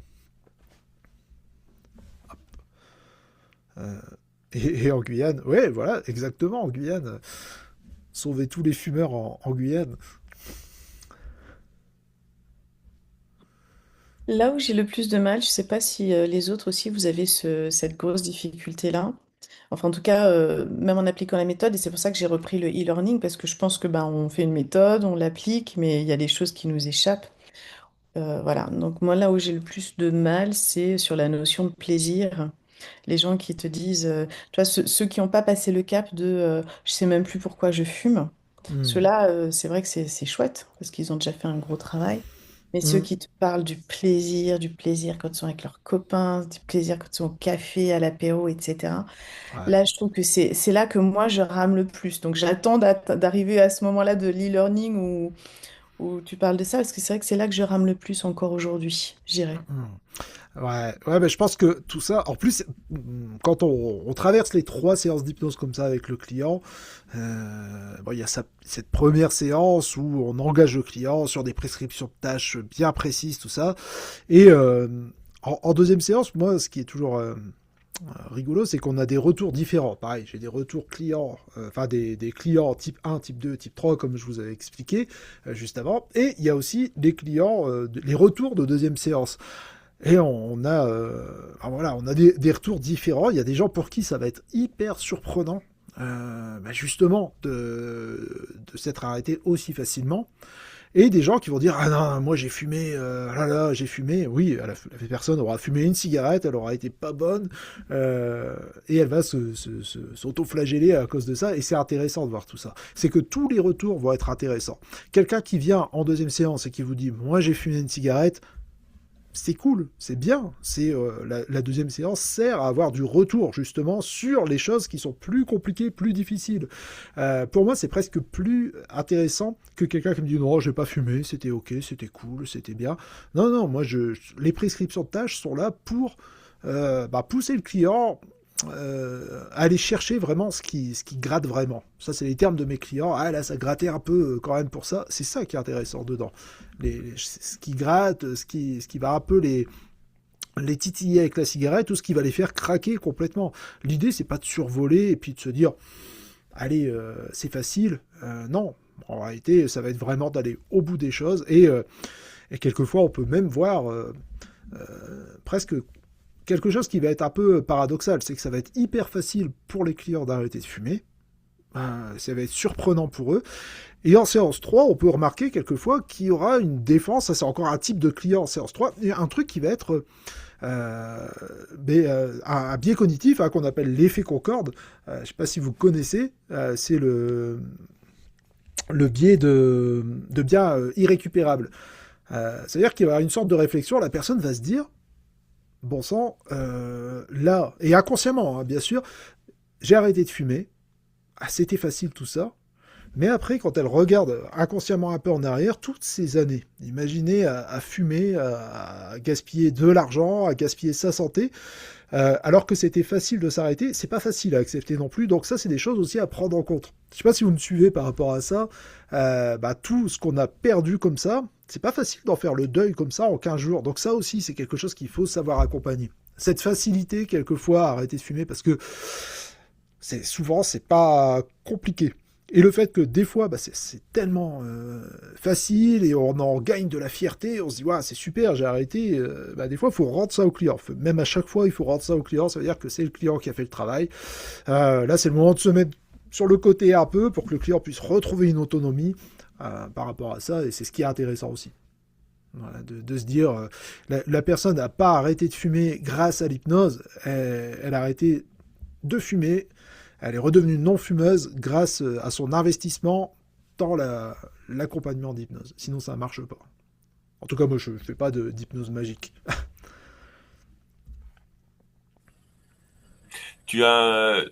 Euh, et en Guyane, ouais, voilà, exactement, en Guyane, sauver tous les fumeurs en Guyane. Là où j'ai le plus de mal, je sais pas si les autres aussi, vous avez cette grosse difficulté-là. Enfin, en tout cas, même en appliquant la méthode, et c'est pour ça que j'ai repris le e-learning, parce que je pense que ben, on fait une méthode, on l'applique, mais il y a des choses qui nous échappent. Voilà. Donc moi, là où j'ai le plus de mal, c'est sur la notion de plaisir. Les gens qui te disent, tu vois, ceux qui n'ont pas passé le cap de je sais même plus pourquoi je fume, Hmm. ceux-là, c'est vrai que c'est chouette parce qu'ils ont déjà fait un gros travail. Mais ceux Hmm. qui te parlent du plaisir quand ils sont avec leurs copains, du plaisir quand ils sont au café, à l'apéro, etc. Ouais. Là, je trouve que c'est là que moi, je rame le plus. Donc, j'attends d'arriver à ce moment-là de l'e-learning où tu parles de ça parce que c'est vrai que c'est là que je rame le plus encore aujourd'hui, je dirais. Hmm. Ouais, mais je pense que tout ça, en plus, quand on traverse les 3 séances d'hypnose comme ça avec le client, il y a cette première séance où on engage le client sur des prescriptions de tâches bien précises, tout ça, et en deuxième séance, moi, ce qui est toujours rigolo, c'est qu'on a des retours différents. Pareil, j'ai des retours clients, enfin des clients type 1, type 2, type 3, comme je vous avais expliqué juste avant. Et il y a aussi des clients, les retours de deuxième séance. Et on a, voilà, on a des retours différents. Il y a des gens pour qui ça va être hyper surprenant, justement, de s'être arrêté aussi facilement. Et des gens qui vont dire ah non moi j'ai fumé là là j'ai fumé oui la personne aura fumé une cigarette, elle aura été pas bonne et elle va s'auto-flageller à cause de ça, et c'est intéressant de voir tout ça. C'est que tous les retours vont être intéressants. Quelqu'un qui vient en deuxième séance et qui vous dit moi j'ai fumé une cigarette, c'est cool, c'est bien. C'est la deuxième séance sert à avoir du retour justement sur les choses qui sont plus compliquées, plus difficiles. Pour moi, c'est presque plus intéressant que quelqu'un qui me dit non, j'ai pas fumé, c'était ok, c'était cool, c'était bien. Non, non, moi, les prescriptions de tâches sont là pour pousser le client à aller chercher vraiment ce qui gratte vraiment. Ça, c'est les termes de mes clients. Ah là, ça grattait un peu quand même pour ça. C'est ça qui est intéressant dedans. Ce qui gratte, ce qui va un peu les titiller avec la cigarette, ou ce qui va les faire craquer complètement. L'idée, c'est pas de survoler et puis de se dire, allez, c'est facile. Non, en réalité, ça va être vraiment d'aller au bout des choses. Et quelquefois, on peut même voir presque quelque chose qui va être un peu paradoxal. C'est que ça va être hyper facile pour les clients d'arrêter de fumer. Ça va être surprenant pour eux. Et en séance 3, on peut remarquer quelquefois qu'il y aura une défense. Ça, c'est encore un type de client en séance 3. Il y a un truc qui va être un biais cognitif qu'on appelle l'effet Concorde. Je ne sais pas si vous connaissez. C'est le biais de biens irrécupérables. C'est-à-dire qu'il va y avoir une sorte de réflexion. La personne va se dire, bon sang, là, et inconsciemment, bien sûr, j'ai arrêté de fumer. C'était facile tout ça. Mais après, quand elle regarde inconsciemment un peu en arrière, toutes ces années, imaginez à fumer, à gaspiller de l'argent, à gaspiller sa santé, alors que c'était facile de s'arrêter, c'est pas facile à accepter non plus. Donc ça, c'est des choses aussi à prendre en compte. Je sais pas si vous me suivez par rapport à ça. Tout ce qu'on a perdu comme ça, c'est pas facile d'en faire le deuil comme ça en 15 jours. Donc ça aussi, c'est quelque chose qu'il faut savoir accompagner. Cette facilité, quelquefois, à arrêter de fumer, parce que souvent, c'est pas compliqué. Et le fait que des fois, c'est tellement facile et on en gagne de la fierté, on se dit, ouais, c'est super, j'ai arrêté. Des fois, il faut rendre ça au client. Même à chaque fois, il faut rendre ça au client. Ça veut dire que c'est le client qui a fait le travail. Là, c'est le moment de se mettre sur le côté un peu pour que le client puisse retrouver une autonomie par rapport à ça. Et c'est ce qui est intéressant aussi. Voilà, de se dire, la personne n'a pas arrêté de fumer grâce à l'hypnose. Elle a arrêté de fumer. Elle est redevenue non-fumeuse grâce à son investissement dans l'accompagnement d'hypnose. Sinon, ça ne marche pas. En tout cas, moi, je ne fais pas d'hypnose magique. Tu as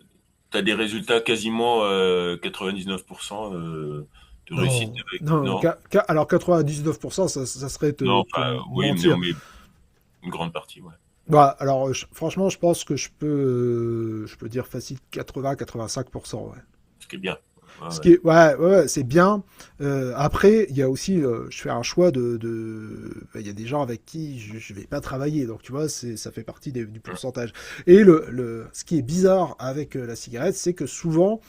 des résultats quasiment 99% de réussite avec... Non. Alors 99%, ça serait Non, oui, mentir. mais une grande partie, ouais. Alors, franchement, je pense que je peux dire facile 80-85%. Ouais. Ce qui est bien. Ce qui est, ouais, c'est bien. Après, il y a aussi, je fais un choix il y a des gens avec qui je vais pas travailler, donc tu vois, ça fait partie du pourcentage. Et ce qui est bizarre avec la cigarette, c'est que souvent,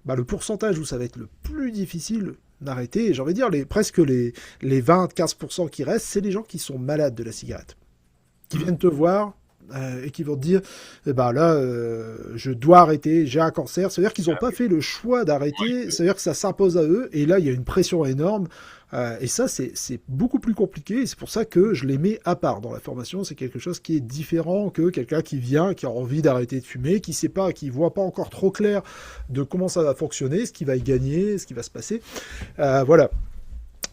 le pourcentage où ça va être le plus difficile d'arrêter, et j'ai envie de dire presque les 20-15% qui restent, c'est les gens qui sont malades de la cigarette, qui viennent te voir et qui vont te dire là je dois arrêter, j'ai un cancer. C'est-à-dire qu'ils n'ont pas fait le choix d'arrêter, c'est-à-dire que ça s'impose à eux, et là il y a une pression énorme, et ça c'est beaucoup plus compliqué, et c'est pour ça que je les mets à part dans la formation. C'est quelque chose qui est différent que quelqu'un qui vient, qui a envie d'arrêter de fumer, qui sait pas, qui voit pas encore trop clair de comment ça va fonctionner, ce qui va y gagner, ce qui va se passer. Voilà.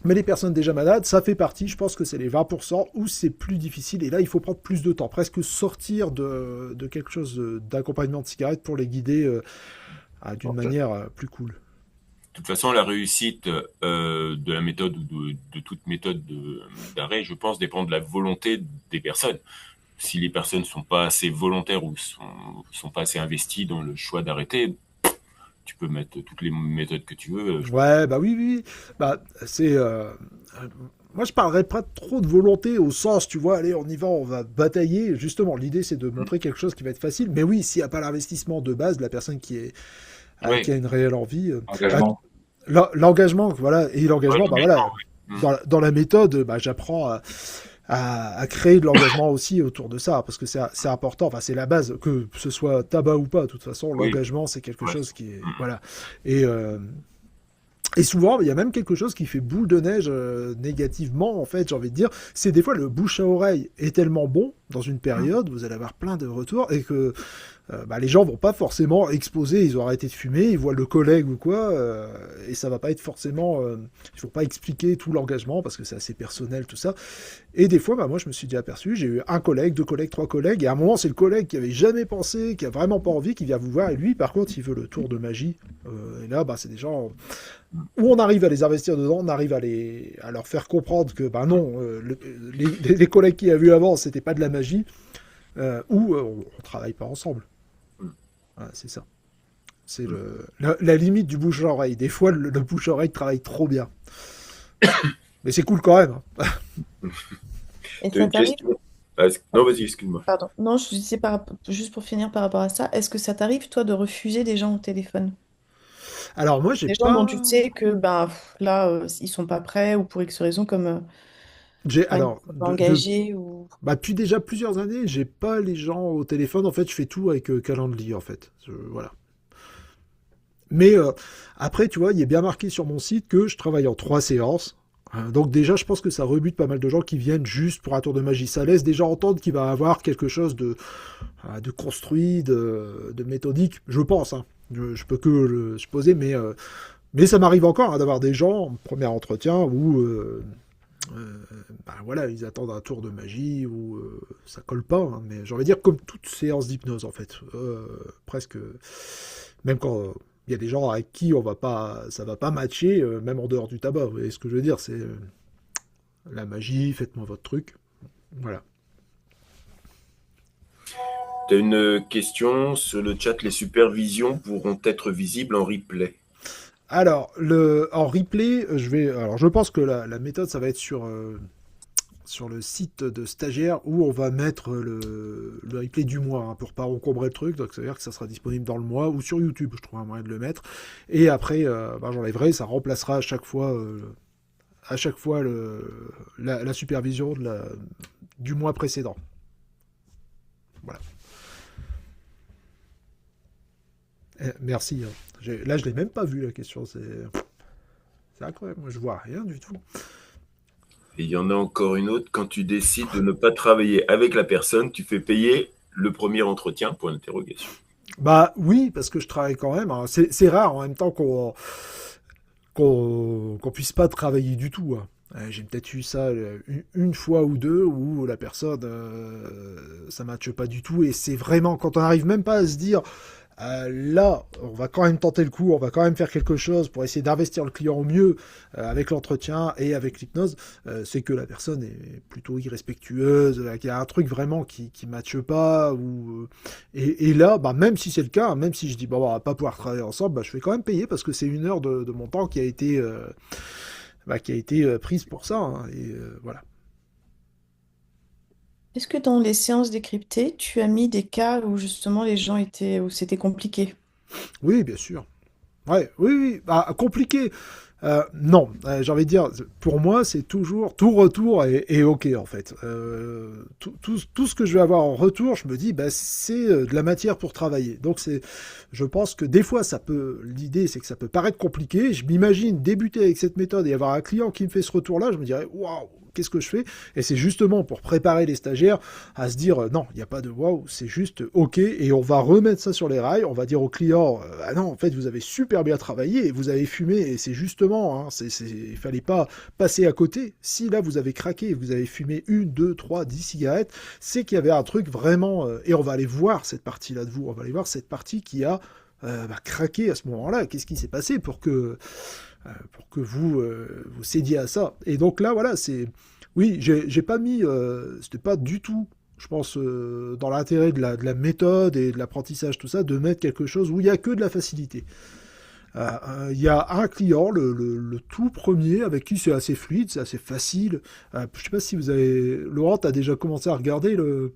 Mais les personnes déjà malades, ça fait partie, je pense que c'est les 20% où c'est plus difficile, et là il faut prendre plus de temps, presque sortir de quelque chose d'accompagnement de cigarette pour les guider d'une manière plus cool. De toute façon, la réussite de la méthode ou de toute méthode d'arrêt, je pense, dépend de la volonté des personnes. Si les personnes sont pas assez volontaires ou sont pas assez investies dans le choix d'arrêter, tu peux mettre toutes les méthodes que tu veux. Ouais, oui. C'est moi, je parlerais pas trop de volonté au sens, tu vois, allez, on y va, on va batailler. Justement, l'idée, c'est de montrer quelque chose qui va être facile. Mais oui, s'il n'y a pas l'investissement de base de la personne qui Oui, a une réelle envie, bah, Engagement. l'engagement, voilà, et ouais, l'engagement, bah voilà, l'engagement, oui. dans la méthode, bah, j'apprends à créer de l'engagement aussi autour de ça, parce que c'est important, enfin, c'est la base, que ce soit tabac ou pas, de toute façon, Oui, l'engagement, c'est quelque ouais. chose qui est, voilà. Et, euh, et souvent, il y a même quelque chose qui fait boule de neige négativement, en fait, j'ai envie de dire. C'est des fois le bouche à oreille est tellement bon dans une période, vous allez avoir plein de retours, et que bah, les gens vont pas forcément exposer, ils ont arrêté de fumer, ils voient le collègue ou quoi, et ça va pas être forcément. Il faut pas expliquer tout l'engagement, parce que c'est assez personnel, tout ça. Et des fois, bah, moi, je me suis déjà aperçu, j'ai eu un collègue, deux collègues, trois collègues, et à un moment, c'est le collègue qui avait jamais pensé, qui a vraiment pas envie, qui vient vous voir, et lui, par contre, il veut le tour de magie. Et là, bah, c'est des gens où on arrive à les investir dedans, on arrive à leur faire comprendre que, bah non, les collègues qu'il y a vu avant, c'était pas de la magie, ou on travaille pas ensemble. Voilà, c'est ça. C'est la limite du bouche-oreille. Des fois, le bouche-oreille travaille trop bien. Mais c'est cool quand même, hein. Et Tu as ça une t'arrive? question? Non, vas-y, excuse-moi. Pardon. Non, je disais juste pour finir par rapport à ça, est-ce que ça t'arrive, toi, de refuser des gens au téléphone? Alors moi, j'ai Des gens dont tu pas. sais que ben là, ils sont pas prêts ou pour X raison, comme enfin, ils Alors, sont pas engagés ou. bah, depuis déjà plusieurs années, j'ai pas les gens au téléphone. En fait, je fais tout avec Calendly, en fait. Voilà. Mais après, tu vois, il est bien marqué sur mon site que je travaille en 3 séances. Donc déjà, je pense que ça rebute pas mal de gens qui viennent juste pour un tour de magie. Ça laisse déjà entendre qu'il va avoir quelque chose de construit, de méthodique, je pense, hein. Je peux que le supposer, mais ça m'arrive encore, hein, d'avoir des gens en premier entretien où bah, voilà, ils attendent un tour de magie ou ça colle pas, hein. Mais j'ai envie de dire comme toute séance d'hypnose en fait. Presque, même quand il y a des gens avec qui on va pas, ça va pas matcher, même en dehors du tabac. Vous voyez ce que je veux dire? C'est la magie, faites-moi votre truc. Voilà. Tu as une question sur le chat. Les supervisions pourront être visibles en replay. Alors, en replay, alors je pense que la méthode, ça va être sur le site de stagiaire où on va mettre le replay du mois, hein, pour pas encombrer le truc. Donc ça veut dire que ça sera disponible dans le mois ou sur YouTube. Je trouve un moyen de le mettre. Et après, bah, j'enlèverai, ça remplacera à chaque fois la supervision du mois précédent. Voilà. Merci, hein. Là, je l'ai même pas vu la question. C'est incroyable. Moi, je vois rien du tout. Et il y en a encore une autre. Quand tu décides de ne pas travailler avec la personne, tu fais payer le premier entretien, point d'interrogation. Bah oui, parce que je travaille quand même, hein. C'est rare en même temps qu'on puisse pas travailler du tout, hein. J'ai peut-être eu ça une fois ou deux où la personne, ça matche pas du tout, et c'est vraiment quand on arrive même pas à se dire là, on va quand même tenter le coup, on va quand même faire quelque chose pour essayer d'investir le client au mieux avec l'entretien et avec l'hypnose, c'est que la personne est plutôt irrespectueuse, qu'il y a un truc vraiment qui matche pas, et là, bah, même si c'est le cas, même si je dis bon, on va pas pouvoir travailler ensemble, bah, je vais quand même payer parce que c'est une heure de mon temps qui a été prise pour ça, hein, et voilà. Est-ce que dans les séances décryptées, tu as mis des cas où justement les gens étaient, où c'était compliqué? Oui, bien sûr. Ouais, oui, oui, bah, compliqué. Non, j'ai envie de dire, pour moi, c'est toujours tout retour est ok en fait. Tout ce que je vais avoir en retour, je me dis, bah, c'est de la matière pour travailler. Donc je pense que des fois, l'idée, c'est que ça peut paraître compliqué. Je m'imagine débuter avec cette méthode et avoir un client qui me fait ce retour-là, je me dirais, waouh, qu'est-ce que je fais? Et c'est justement pour préparer les stagiaires à se dire, non, il n'y a pas de waouh, c'est juste ok, et on va remettre ça sur les rails. On va dire au client, ah non, en fait, vous avez super bien travaillé et vous avez fumé, et c'est justement, hein, il fallait pas passer à côté. Si là vous avez craqué et vous avez fumé 1, 2, 3, 10 cigarettes, c'est qu'il y avait un truc vraiment, et on va aller voir cette partie-là de vous, on va aller voir cette partie qui a craqué à ce moment-là. Qu'est-ce qui s'est passé pour que vous cédiez à ça? Et donc là, voilà, oui, j'ai pas mis, c'était pas du tout, je pense, dans l'intérêt de la méthode et de l'apprentissage, tout ça, de mettre quelque chose où il y a que de la facilité. Il y a un client, le tout premier, avec qui c'est assez fluide, c'est assez facile. Je sais pas si vous avez... Laurent, t'as déjà commencé à regarder le...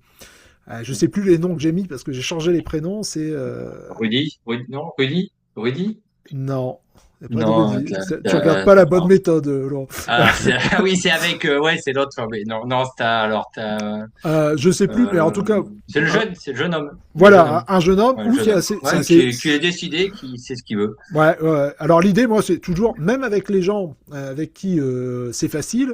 je sais plus les noms que j'ai mis parce que j'ai changé les prénoms, c'est... Non, Rudy? Non, y a pas de Non, Rudy. Tu regardes pas la bonne non. méthode, Laurent. Ah oui, c'est avec, ouais, c'est l'autre. Mais non, non, Je sais plus, mais en tout cas, c'est le jeune homme. Le jeune voilà, homme. un jeune homme Ouais, le où jeune homme. c'est Ouais, assez... qui est décidé, qui sait ce qu'il veut. Ouais, ouais. Alors l'idée, moi, c'est toujours, même avec les gens avec qui c'est facile,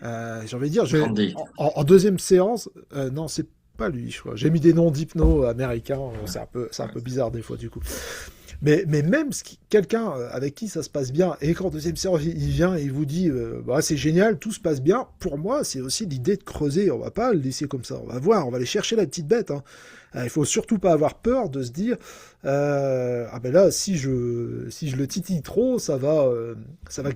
j'ai envie de dire, Grandi. en deuxième séance, non, c'est pas lui, je crois. J'ai mis des noms d'hypno américains, c'est un peu bizarre des fois du coup. Mais même quelqu'un avec qui ça se passe bien et qu'en deuxième séance il vient et il vous dit bah, c'est génial, tout se passe bien, pour moi c'est aussi l'idée de creuser, on va pas le laisser comme ça, on va voir, on va aller chercher la petite bête. Hein. Il faut surtout pas avoir peur de se dire ah ben là si je le titille trop ça va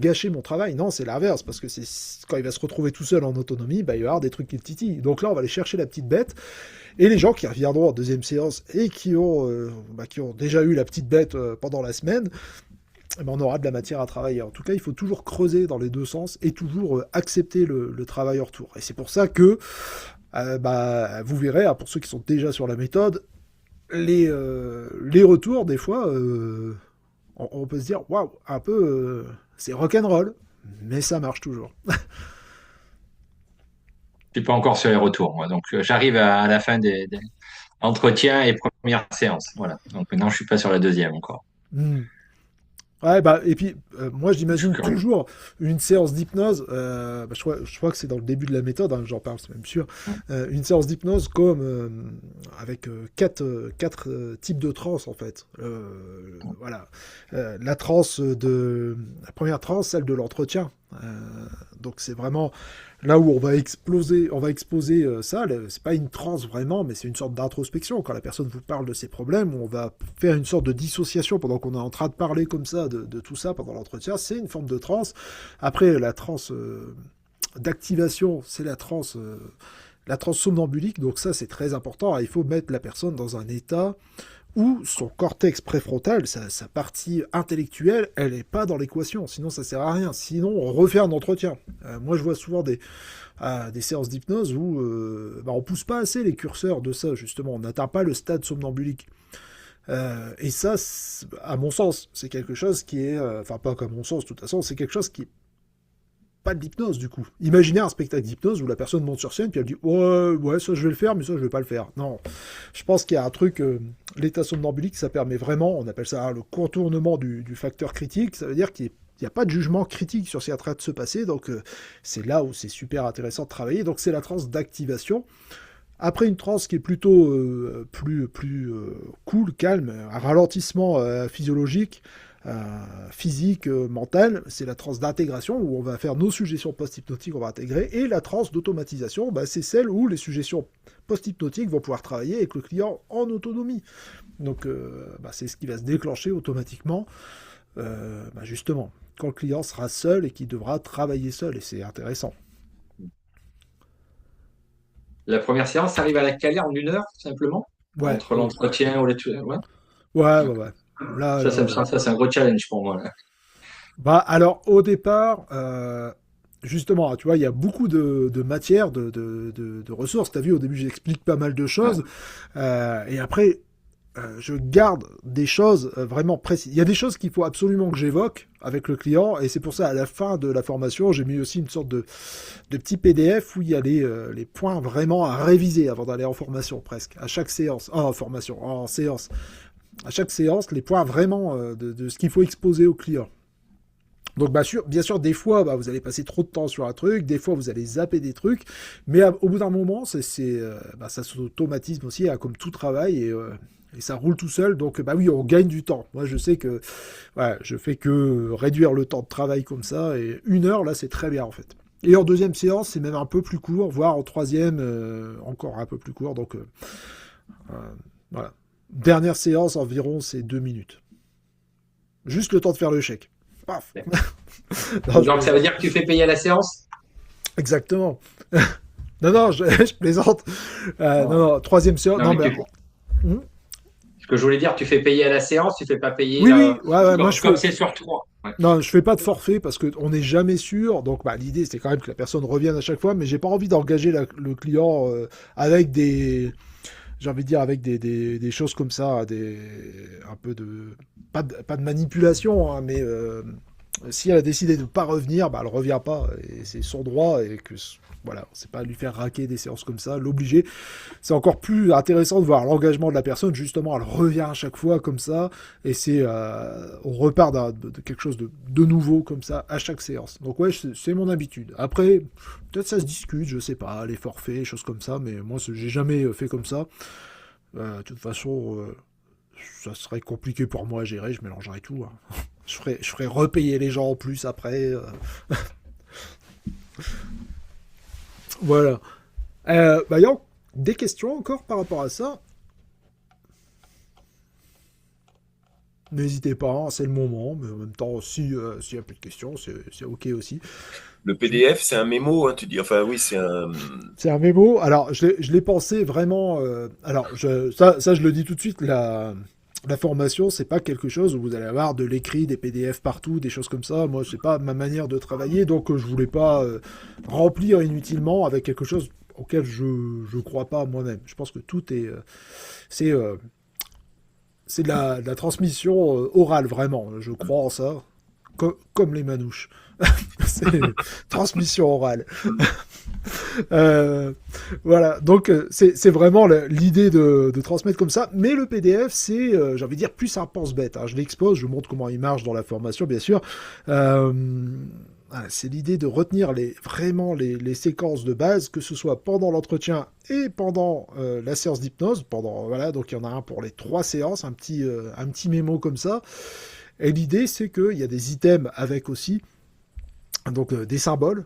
gâcher mon travail. Non, c'est l'inverse parce que c'est quand il va se retrouver tout seul en autonomie, bah, il va y avoir des trucs qui le titillent. Donc là on va aller chercher la petite bête. Et les gens qui reviendront en deuxième séance et qui ont déjà eu la petite bête pendant la semaine, eh ben on aura de la matière à travailler. En tout cas, il faut toujours creuser dans les deux sens et toujours accepter le travail en retour. Et c'est pour ça que vous verrez, hein, pour ceux qui sont déjà sur la méthode, les retours, des fois, on peut se dire, waouh, un peu, c'est rock'n'roll, mais ça marche toujours. Je suis pas encore sur les retours, moi. Donc, j'arrive à la fin des entretiens et premières séances. Voilà. Donc, maintenant, je suis pas sur la deuxième encore. Hmm. Ouais, bah, et puis, moi, Je suis j'imagine curieux. toujours une séance d'hypnose, je crois que c'est dans le début de la méthode, hein, j'en parle, c'est même sûr, une séance d'hypnose comme avec quatre types de transes, en fait. Voilà. La première transe, celle de l'entretien. Donc, c'est vraiment là où on va exposer ça. C'est pas une transe vraiment, mais c'est une sorte d'introspection. Quand la personne vous parle de ses problèmes, on va faire une sorte de dissociation pendant qu'on est en train de parler comme ça de tout ça pendant l'entretien. C'est une forme de transe. Après, la transe d'activation, c'est la transe somnambulique. Donc ça, c'est très important. Il faut mettre la personne dans un état où son cortex préfrontal, sa partie intellectuelle, elle n'est pas dans l'équation. Sinon, ça sert à rien. Sinon, on refait un entretien. Moi, je vois souvent des séances d'hypnose où on pousse pas assez les curseurs de ça, justement. On n'atteint pas le stade somnambulique. Et ça, à mon sens, c'est quelque chose qui est... Enfin, pas qu'à mon sens, de toute façon, c'est quelque chose qui est pas de l'hypnose, du coup. Imaginez un spectacle d'hypnose où la personne monte sur scène puis elle dit ouais, ça je vais le faire, mais ça je vais pas le faire. Non. Je pense qu'il y a un truc... l'état somnambulique, ça permet vraiment, on appelle ça le contournement du facteur critique. Ça veut dire qu'il n'y a pas de jugement critique sur ce qui est en train de se passer. Donc, c'est là où c'est super intéressant de travailler. Donc, c'est la transe d'activation. Après une transe qui est plutôt plus cool, calme, un ralentissement physiologique, physique, mental, c'est la transe d'intégration où on va faire nos suggestions post-hypnotiques, on va intégrer, et la transe d'automatisation, c'est celle où les suggestions post-hypnotiques vont pouvoir travailler avec le client en autonomie. Donc c'est ce qui va se déclencher automatiquement, justement, quand le client sera seul et qu'il devra travailler seul, et c'est intéressant. La première séance arrive à la caler en 1 heure, simplement, Ouais. entre l'entretien ou les... Ouais. Ouais. Là, Ça, c'est un gros challenge pour moi. Là. Alors, au départ, justement, tu vois, il y a beaucoup de matières, de ressources. Tu as vu, au début, j'explique pas mal de choses. Et après, je garde des choses vraiment précises. Il y a des choses qu'il faut absolument que j'évoque avec le client. Et c'est pour ça, à la fin de la formation, j'ai mis aussi une sorte de petit PDF où il y a les points vraiment à réviser avant d'aller en formation, presque. À chaque séance. En séance. À chaque séance, les points vraiment de ce qu'il faut exposer au client. Donc bien sûr, des fois, vous allez passer trop de temps sur un truc, des fois, vous allez zapper des trucs, mais au bout d'un moment, ça s'automatise aussi, comme tout travail, et ça roule tout seul. Donc, oui, on gagne du temps. Moi, je sais que je fais que réduire le temps de travail comme ça, et 1 heure, là, c'est très bien, en fait. Et en deuxième séance, c'est même un peu plus court, voire en troisième, encore un peu plus court. Donc, voilà. Dernière séance, environ, c'est 2 minutes. Juste le temps de faire le chèque. Paf. Donc, ça veut dire que tu fais payer à la séance? Exactement. Non, je plaisante. Non, troisième séance. Non, Ce que je voulais dire, tu fais payer à la séance, tu fais pas payer Oui, oui, ouais, ouais, moi comme c'est sur 3. Ouais. non, je fais pas de forfait parce qu'on n'est jamais sûr. Donc, l'idée, c'est quand même que la personne revienne à chaque fois, mais j'ai pas envie d'engager le client avec j'ai envie de dire, avec des choses comme ça, un peu pas de manipulation, hein, mais si elle a décidé de ne pas revenir, elle ne revient pas, et c'est son droit, et que, voilà, c'est pas lui faire raquer des séances comme ça, l'obliger. C'est encore plus intéressant de voir l'engagement de la personne, justement, elle revient à chaque fois comme ça, et on repart de quelque chose de nouveau comme ça à chaque séance. Donc ouais, c'est mon habitude. Après, peut-être ça se discute, je sais pas, les forfaits, choses comme ça, mais moi, j'ai jamais fait comme ça. De toute façon, ça serait compliqué pour moi à gérer, je mélangerais tout, hein. Je ferais repayer les gens en plus après. Voilà. Yann, des questions encore par rapport à ça? N'hésitez pas, hein, c'est le moment, mais en même temps, s'il y a plus de questions, c'est OK aussi. Le PDF, c'est un mémo, hein, tu dis. Enfin, oui, c'est un. C'est un mémo. Alors, je l'ai pensé vraiment. Alors, ça, je le dis tout de suite, la formation, c'est pas quelque chose où vous allez avoir de l'écrit, des PDF partout, des choses comme ça. Moi, c'est pas ma manière de travailler, donc je voulais pas remplir inutilement avec quelque chose auquel je crois pas moi-même. Je pense que tout est. C'est c'est de la transmission orale, vraiment. Je crois en ça. Comme les manouches. C'est transmission orale. Voilà, donc c'est vraiment l'idée de transmettre comme ça. Mais le PDF, c'est, j'ai envie de dire, plus un pense-bête, hein. Je l'expose, je montre comment il marche dans la formation, bien sûr. Voilà, c'est l'idée de retenir vraiment les séquences de base, que ce soit pendant l'entretien et pendant la séance d'hypnose. Voilà, donc il y en a un pour les 3 séances, un petit mémo comme ça. Et l'idée, c'est qu'il y a des items avec aussi, donc des symboles,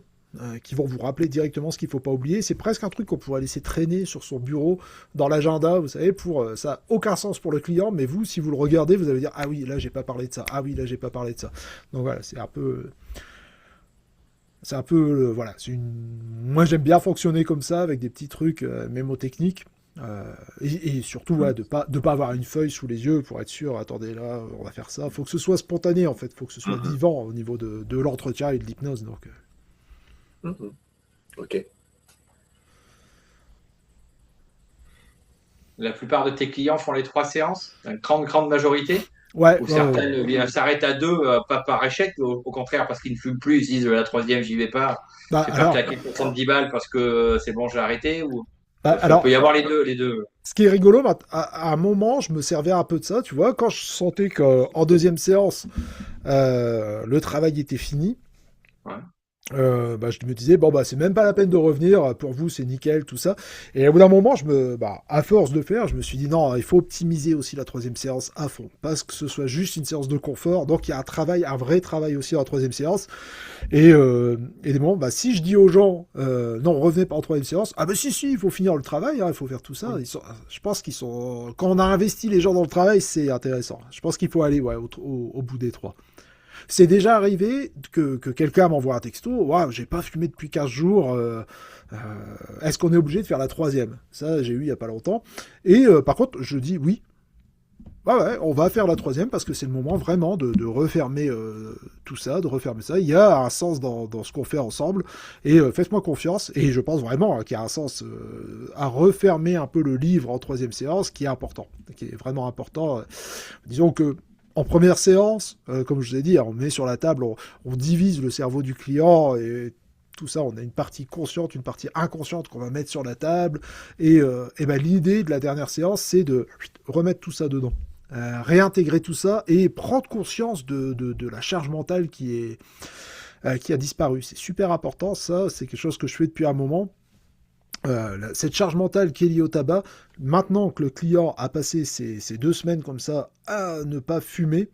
qui vont vous rappeler directement ce qu'il ne faut pas oublier. C'est presque un truc qu'on pourrait laisser traîner sur son bureau, dans l'agenda, vous savez, ça n'a aucun sens pour le client, mais vous, si vous le regardez, vous allez dire « Ah oui, là, j'ai pas parlé de ça. Ah oui, là, j'ai pas parlé de ça. » Donc voilà, c'est un peu... Voilà, moi, j'aime bien fonctionner comme ça, avec des petits trucs mémotechniques. Et surtout, ouais, de pas avoir une feuille sous les yeux pour être sûr, attendez, là, on va faire ça. Faut que ce soit spontané, en fait. Faut que ce soit vivant au niveau de l'entretien et de l'hypnose. Donc... Ok. La plupart de tes clients font les 3 séances, une grande majorité. Ouais, Ou ouais, certaines ouais. s'arrêtent à 2, pas par échec, mais au contraire parce qu'ils ne fument plus, ils se disent la 3e, j'y vais pas. Je vais faire Alors, claquer 70 balles parce que c'est bon, j'ai arrêté. Ou... Il peut alors, y avoir les deux. ce qui est rigolo, à un moment, je me servais un peu de ça, tu vois, quand je sentais qu'en deuxième séance, le travail était fini. Ouais. Je me disais, bon, c'est même pas la peine de revenir, pour vous, c'est nickel, tout ça. Et au bout d'un moment, à force de faire, je me suis dit, non, il faut optimiser aussi la 3e séance à fond, parce que ce soit juste une séance de confort. Donc, il y a un vrai travail aussi dans la 3e séance. Et des moments, si je dis aux gens, non, revenez pas en 3e séance, si, il faut finir le travail, hein, il faut faire tout ça. Je pense quand on a investi les gens dans le travail, c'est intéressant. Je pense qu'il faut aller, ouais, au bout des 3. C'est déjà arrivé que quelqu'un m'envoie un texto, waouh, j'ai pas fumé depuis 15 jours, est-ce qu'on est obligé de faire la 3e? Ça, j'ai eu il y a pas longtemps. Et par contre, je dis oui. Ouais, on va faire la 3e parce que c'est le moment vraiment de refermer tout ça, de refermer ça. Il y a un sens dans ce qu'on fait ensemble, et faites-moi confiance. Et je pense vraiment qu'il y a un sens à refermer un peu le livre en 3e séance, qui est important, qui est vraiment important. Disons que en première séance, comme je vous ai dit, on met sur la table, on divise le cerveau du client, et tout ça, on a une partie consciente, une partie inconsciente qu'on va mettre sur la table. Et l'idée de la dernière séance, c'est de remettre tout ça dedans. Réintégrer tout ça et prendre conscience de la charge mentale qui a disparu. C'est super important, ça, c'est quelque chose que je fais depuis un moment. Cette charge mentale qui est liée au tabac, maintenant que le client a passé ces 2 semaines comme ça à ne pas fumer,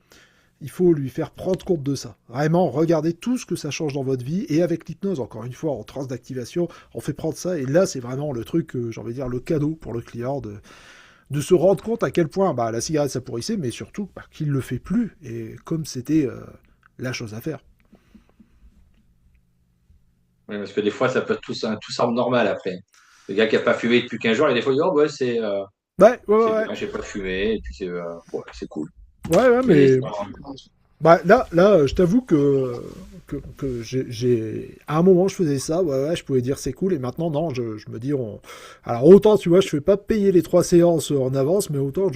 il faut lui faire prendre compte de ça. Vraiment, regardez tout ce que ça change dans votre vie. Et avec l'hypnose, encore une fois, en transe d'activation, on fait prendre ça. Et là, c'est vraiment le truc, j'ai envie de dire, le cadeau pour le client de se rendre compte à quel point la cigarette, ça pourrissait, mais surtout qu'il ne le fait plus. Et comme c'était la chose à faire. Oui, parce que des fois, ça peut tout semble normal après. Le gars qui n'a pas fumé depuis 15 jours, et des fois, il dit, oh, ouais, Ouais, ouais, ouais, J'ai pas fumé, et puis ouais, c'est cool. ouais, mais Mais là, je t'avoue que à un moment, je faisais ça, ouais, je pouvais dire c'est cool, et maintenant, non, je me dis, alors autant, tu vois, je fais pas payer les 3 séances en avance, mais autant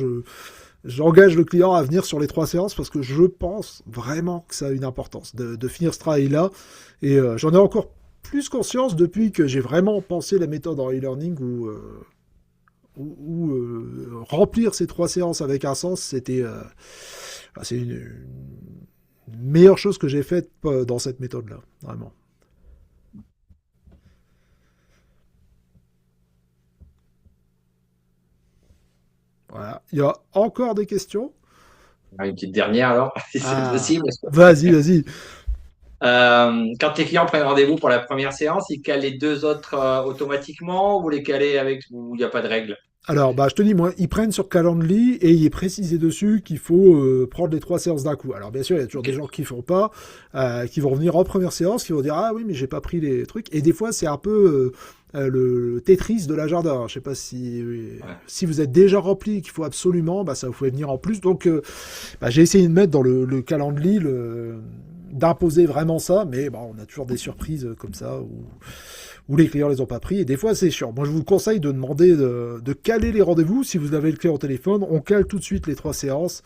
j'engage le client à venir sur les 3 séances parce que je pense vraiment que ça a une importance de finir ce travail-là, et j'en ai encore plus conscience depuis que j'ai vraiment pensé la méthode en e-learning où remplir ces 3 séances avec un sens, c'est une meilleure chose que j'ai faite dans cette méthode-là, vraiment. Voilà. Il y a encore des questions? une petite dernière alors, si c'est Ah, possible. vas-y, vas-y. Quand tes clients prennent rendez-vous pour la première séance, ils calent les 2 autres automatiquement ou les caler avec ou il n'y a pas de règle? Alors, bah, je te dis, moi, ils prennent sur Calendly et il est précisé dessus qu'il faut prendre les 3 séances d'un coup. Alors, bien sûr, il y a toujours Ok. des gens qui font pas, qui vont venir en première séance, qui vont dire ah oui, mais j'ai pas pris les trucs. Et des fois, c'est un peu le Tetris de l'agenda. Je sais pas Ouais. si vous êtes déjà rempli, qu'il faut absolument, bah ça vous fait venir en plus. Donc, bah, j'ai essayé de mettre dans le Calendly d'imposer vraiment ça, mais bon, on a toujours des surprises comme ça où les clients les ont pas pris, et des fois c'est chiant. Moi je vous conseille de demander de caler les rendez-vous. Si vous avez le client au téléphone, on cale tout de suite les 3 séances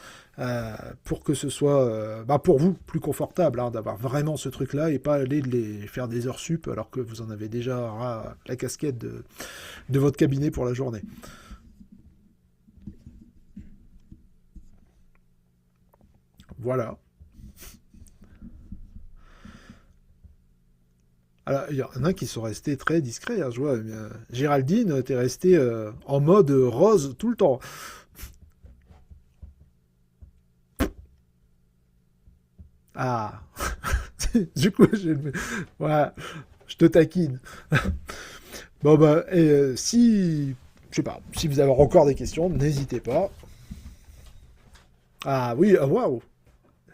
pour que ce soit bah, pour vous plus confortable hein, d'avoir vraiment ce truc-là et pas aller les faire des heures sup alors que vous en avez déjà la casquette de votre cabinet pour la journée. Voilà. Alors, il y en a qui sont restés très discrets. Hein, je vois, Géraldine, t'es restée en mode rose tout le temps. Ah, du coup, ouais, je te taquine. Bon, bah, et je sais pas, si vous avez encore des questions, n'hésitez pas. Ah oui, waouh!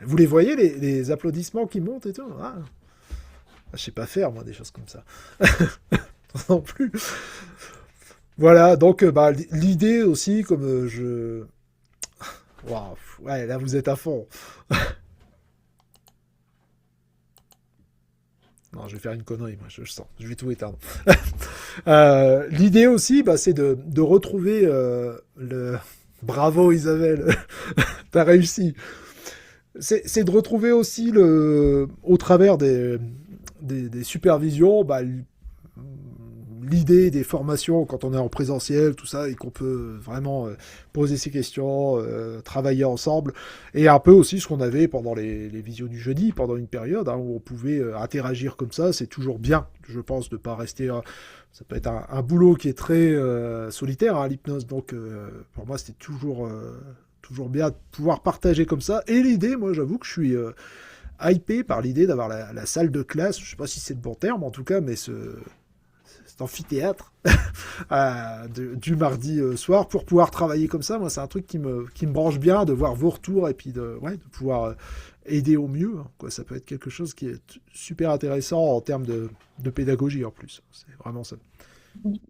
Vous les voyez, les applaudissements qui montent et tout? Ah, je sais pas faire, moi, des choses comme ça. Non plus. Voilà, donc, bah, l'idée aussi, comme Waouh, ouais, là, vous êtes à fond. Non, je vais faire une connerie, moi, je sens. Je vais tout éteindre. L'idée aussi, bah, c'est de retrouver le... Bravo Isabelle, t'as réussi. C'est de retrouver aussi au travers des supervisions, bah, l'idée des formations quand on est en présentiel, tout ça, et qu'on peut vraiment poser ses questions, travailler ensemble, et un peu aussi ce qu'on avait pendant les visios du jeudi, pendant une période hein, où on pouvait interagir comme ça. C'est toujours bien, je pense, de pas rester. Ça peut être un boulot qui est très solitaire, hein, l'hypnose, donc pour moi c'était toujours bien de pouvoir partager comme ça. Et l'idée, moi j'avoue que je suis hypé par l'idée d'avoir la salle de classe, je sais pas si c'est le bon terme en tout cas, mais cet amphithéâtre du mardi soir pour pouvoir travailler comme ça. Moi, c'est un truc qui me branche bien de voir vos retours et puis ouais, de pouvoir aider au mieux. Hein, quoi. Ça peut être quelque chose qui est super intéressant en termes de pédagogie en plus. C'est vraiment ça.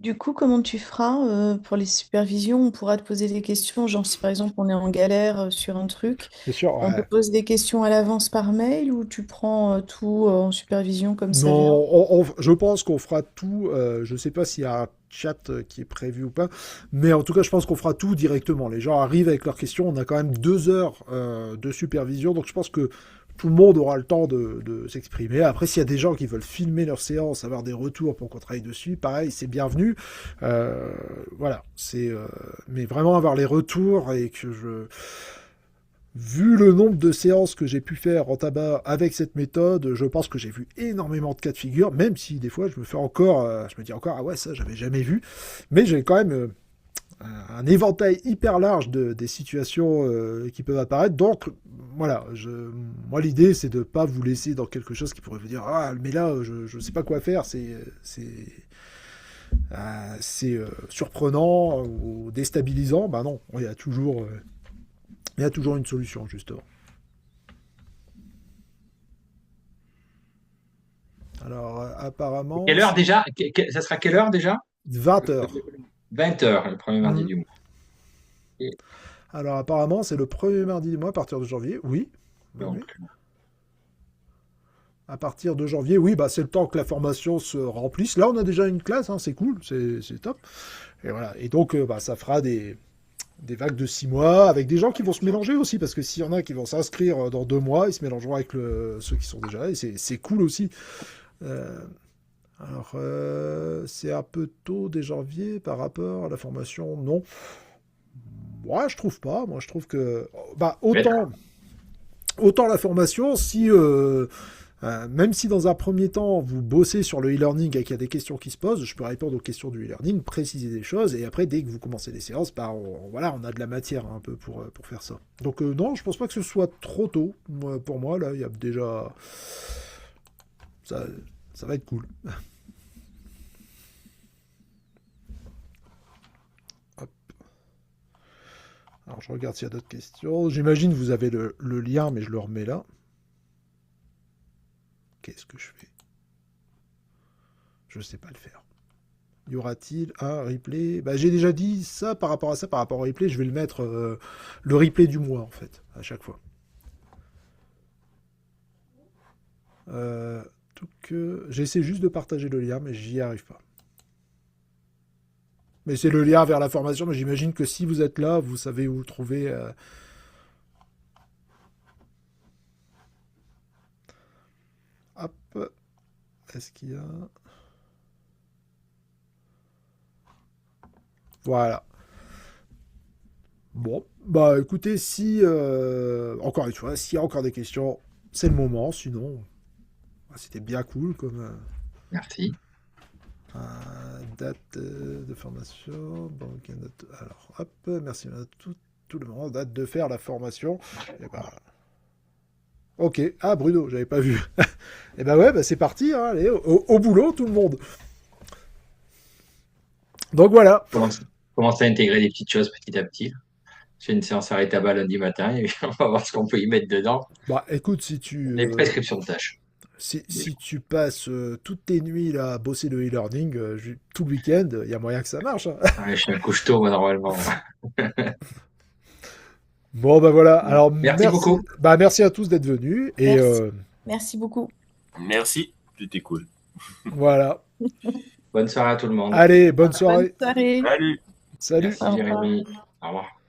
Du coup, comment tu feras pour les supervisions? On pourra te poser des questions, genre si par exemple on est en galère sur un truc, C'est sûr. on te Ouais. pose des questions à l'avance par mail ou tu prends tout en supervision comme ça vient? Non, je pense qu'on fera tout. Je sais pas s'il y a un chat qui est prévu ou pas, mais en tout cas, je pense qu'on fera tout directement. Les gens arrivent avec leurs questions. On a quand même 2 heures de supervision, donc je pense que tout le monde aura le temps de s'exprimer. Après, s'il y a des gens qui veulent filmer leur séance, avoir des retours pour qu'on travaille dessus, pareil, c'est bienvenu. Voilà, mais vraiment avoir les retours et que vu le nombre de séances que j'ai pu faire en tabac avec cette méthode, je pense que j'ai vu énormément de cas de figure, même si des fois je me dis encore, ah ouais, ça j'avais jamais vu, mais j'ai quand même un éventail hyper large des situations qui peuvent apparaître. Donc voilà, moi l'idée c'est de ne pas vous laisser dans quelque chose qui pourrait vous dire, ah mais là je ne sais pas quoi faire, c'est surprenant ou déstabilisant. Ben non, il y a toujours une solution justement. Alors, apparemment, Quelle heure déjà? Ça sera quelle heure déjà? 20 heures. 20h, le premier mardi Mhm. du mois. Alors apparemment, c'est le premier mardi du mois à partir de janvier. Oui. Oui, oui. Donc, À partir de janvier, oui, bah c'est le temps que la formation se remplisse. Là, on a déjà une classe, hein, c'est cool, c'est top. Et voilà. Et donc, bah, ça fera des vagues de 6 mois avec des gens qui vont se mélanger aussi, parce que s'il y en a qui vont s'inscrire dans 2 mois, ils se mélangeront avec ceux qui sont déjà là, et c'est cool aussi. Euh, c'est un peu tôt dès janvier par rapport à la formation, non. Moi, je trouve pas. Moi, je trouve que bah, mais autant la formation, si même si dans un premier temps vous bossez sur le e-learning et qu'il y a des questions qui se posent, je peux répondre aux questions du e-learning, préciser des choses, et après dès que vous commencez les séances, bah, voilà, on a de la matière un peu pour faire ça. Donc non, je pense pas que ce soit trop tôt. Pour moi, là, il y a déjà ça, ça va être cool. Hop. Alors je regarde s'il y a d'autres questions. J'imagine que vous avez le lien, mais je le remets là. Qu'est-ce que je fais? Je sais pas le faire. Y aura-t-il un replay? Bah, j'ai déjà dit ça par rapport à ça, par rapport au replay, je vais le mettre le replay du mois en fait, à chaque fois. J'essaie juste de partager le lien, mais j'y arrive pas. Mais c'est le lien vers la formation, mais j'imagine que si vous êtes là, vous savez où le trouver. Hop. Est-ce qu'il y a... Voilà. Bon, bah écoutez, si encore une fois, s'il y a encore des questions, c'est le moment. Sinon, bah, c'était bien cool comme merci. date de formation. Donc, alors, hop, merci à tout le monde. Date de faire la formation. Et bah, ok. Ah, Bruno, j'avais pas vu. Et bah ouais, bah, c'est parti. Hein, allez, au boulot, tout le monde. Donc voilà. Commence à intégrer des petites choses petit à petit. Je fais une séance à Rétaba lundi matin et on va voir ce qu'on peut y mettre dedans. Bah écoute, si tu Les prescriptions de tâches. si tu passes toutes tes nuits là à bosser le e-learning tout le week-end, il y a moyen que ça marche. Hein. Ouais, je suis un couche-tôt, moi, normalement. Bon bah voilà. Alors Merci beaucoup. Bah merci à tous d'être venus et Merci. Merci beaucoup. Merci, c'était cool. voilà. Bonne soirée à tout le monde. Allez, bonne soirée. Bonne soirée. Salut. Salut. Merci Au revoir. Jérémy. Au revoir.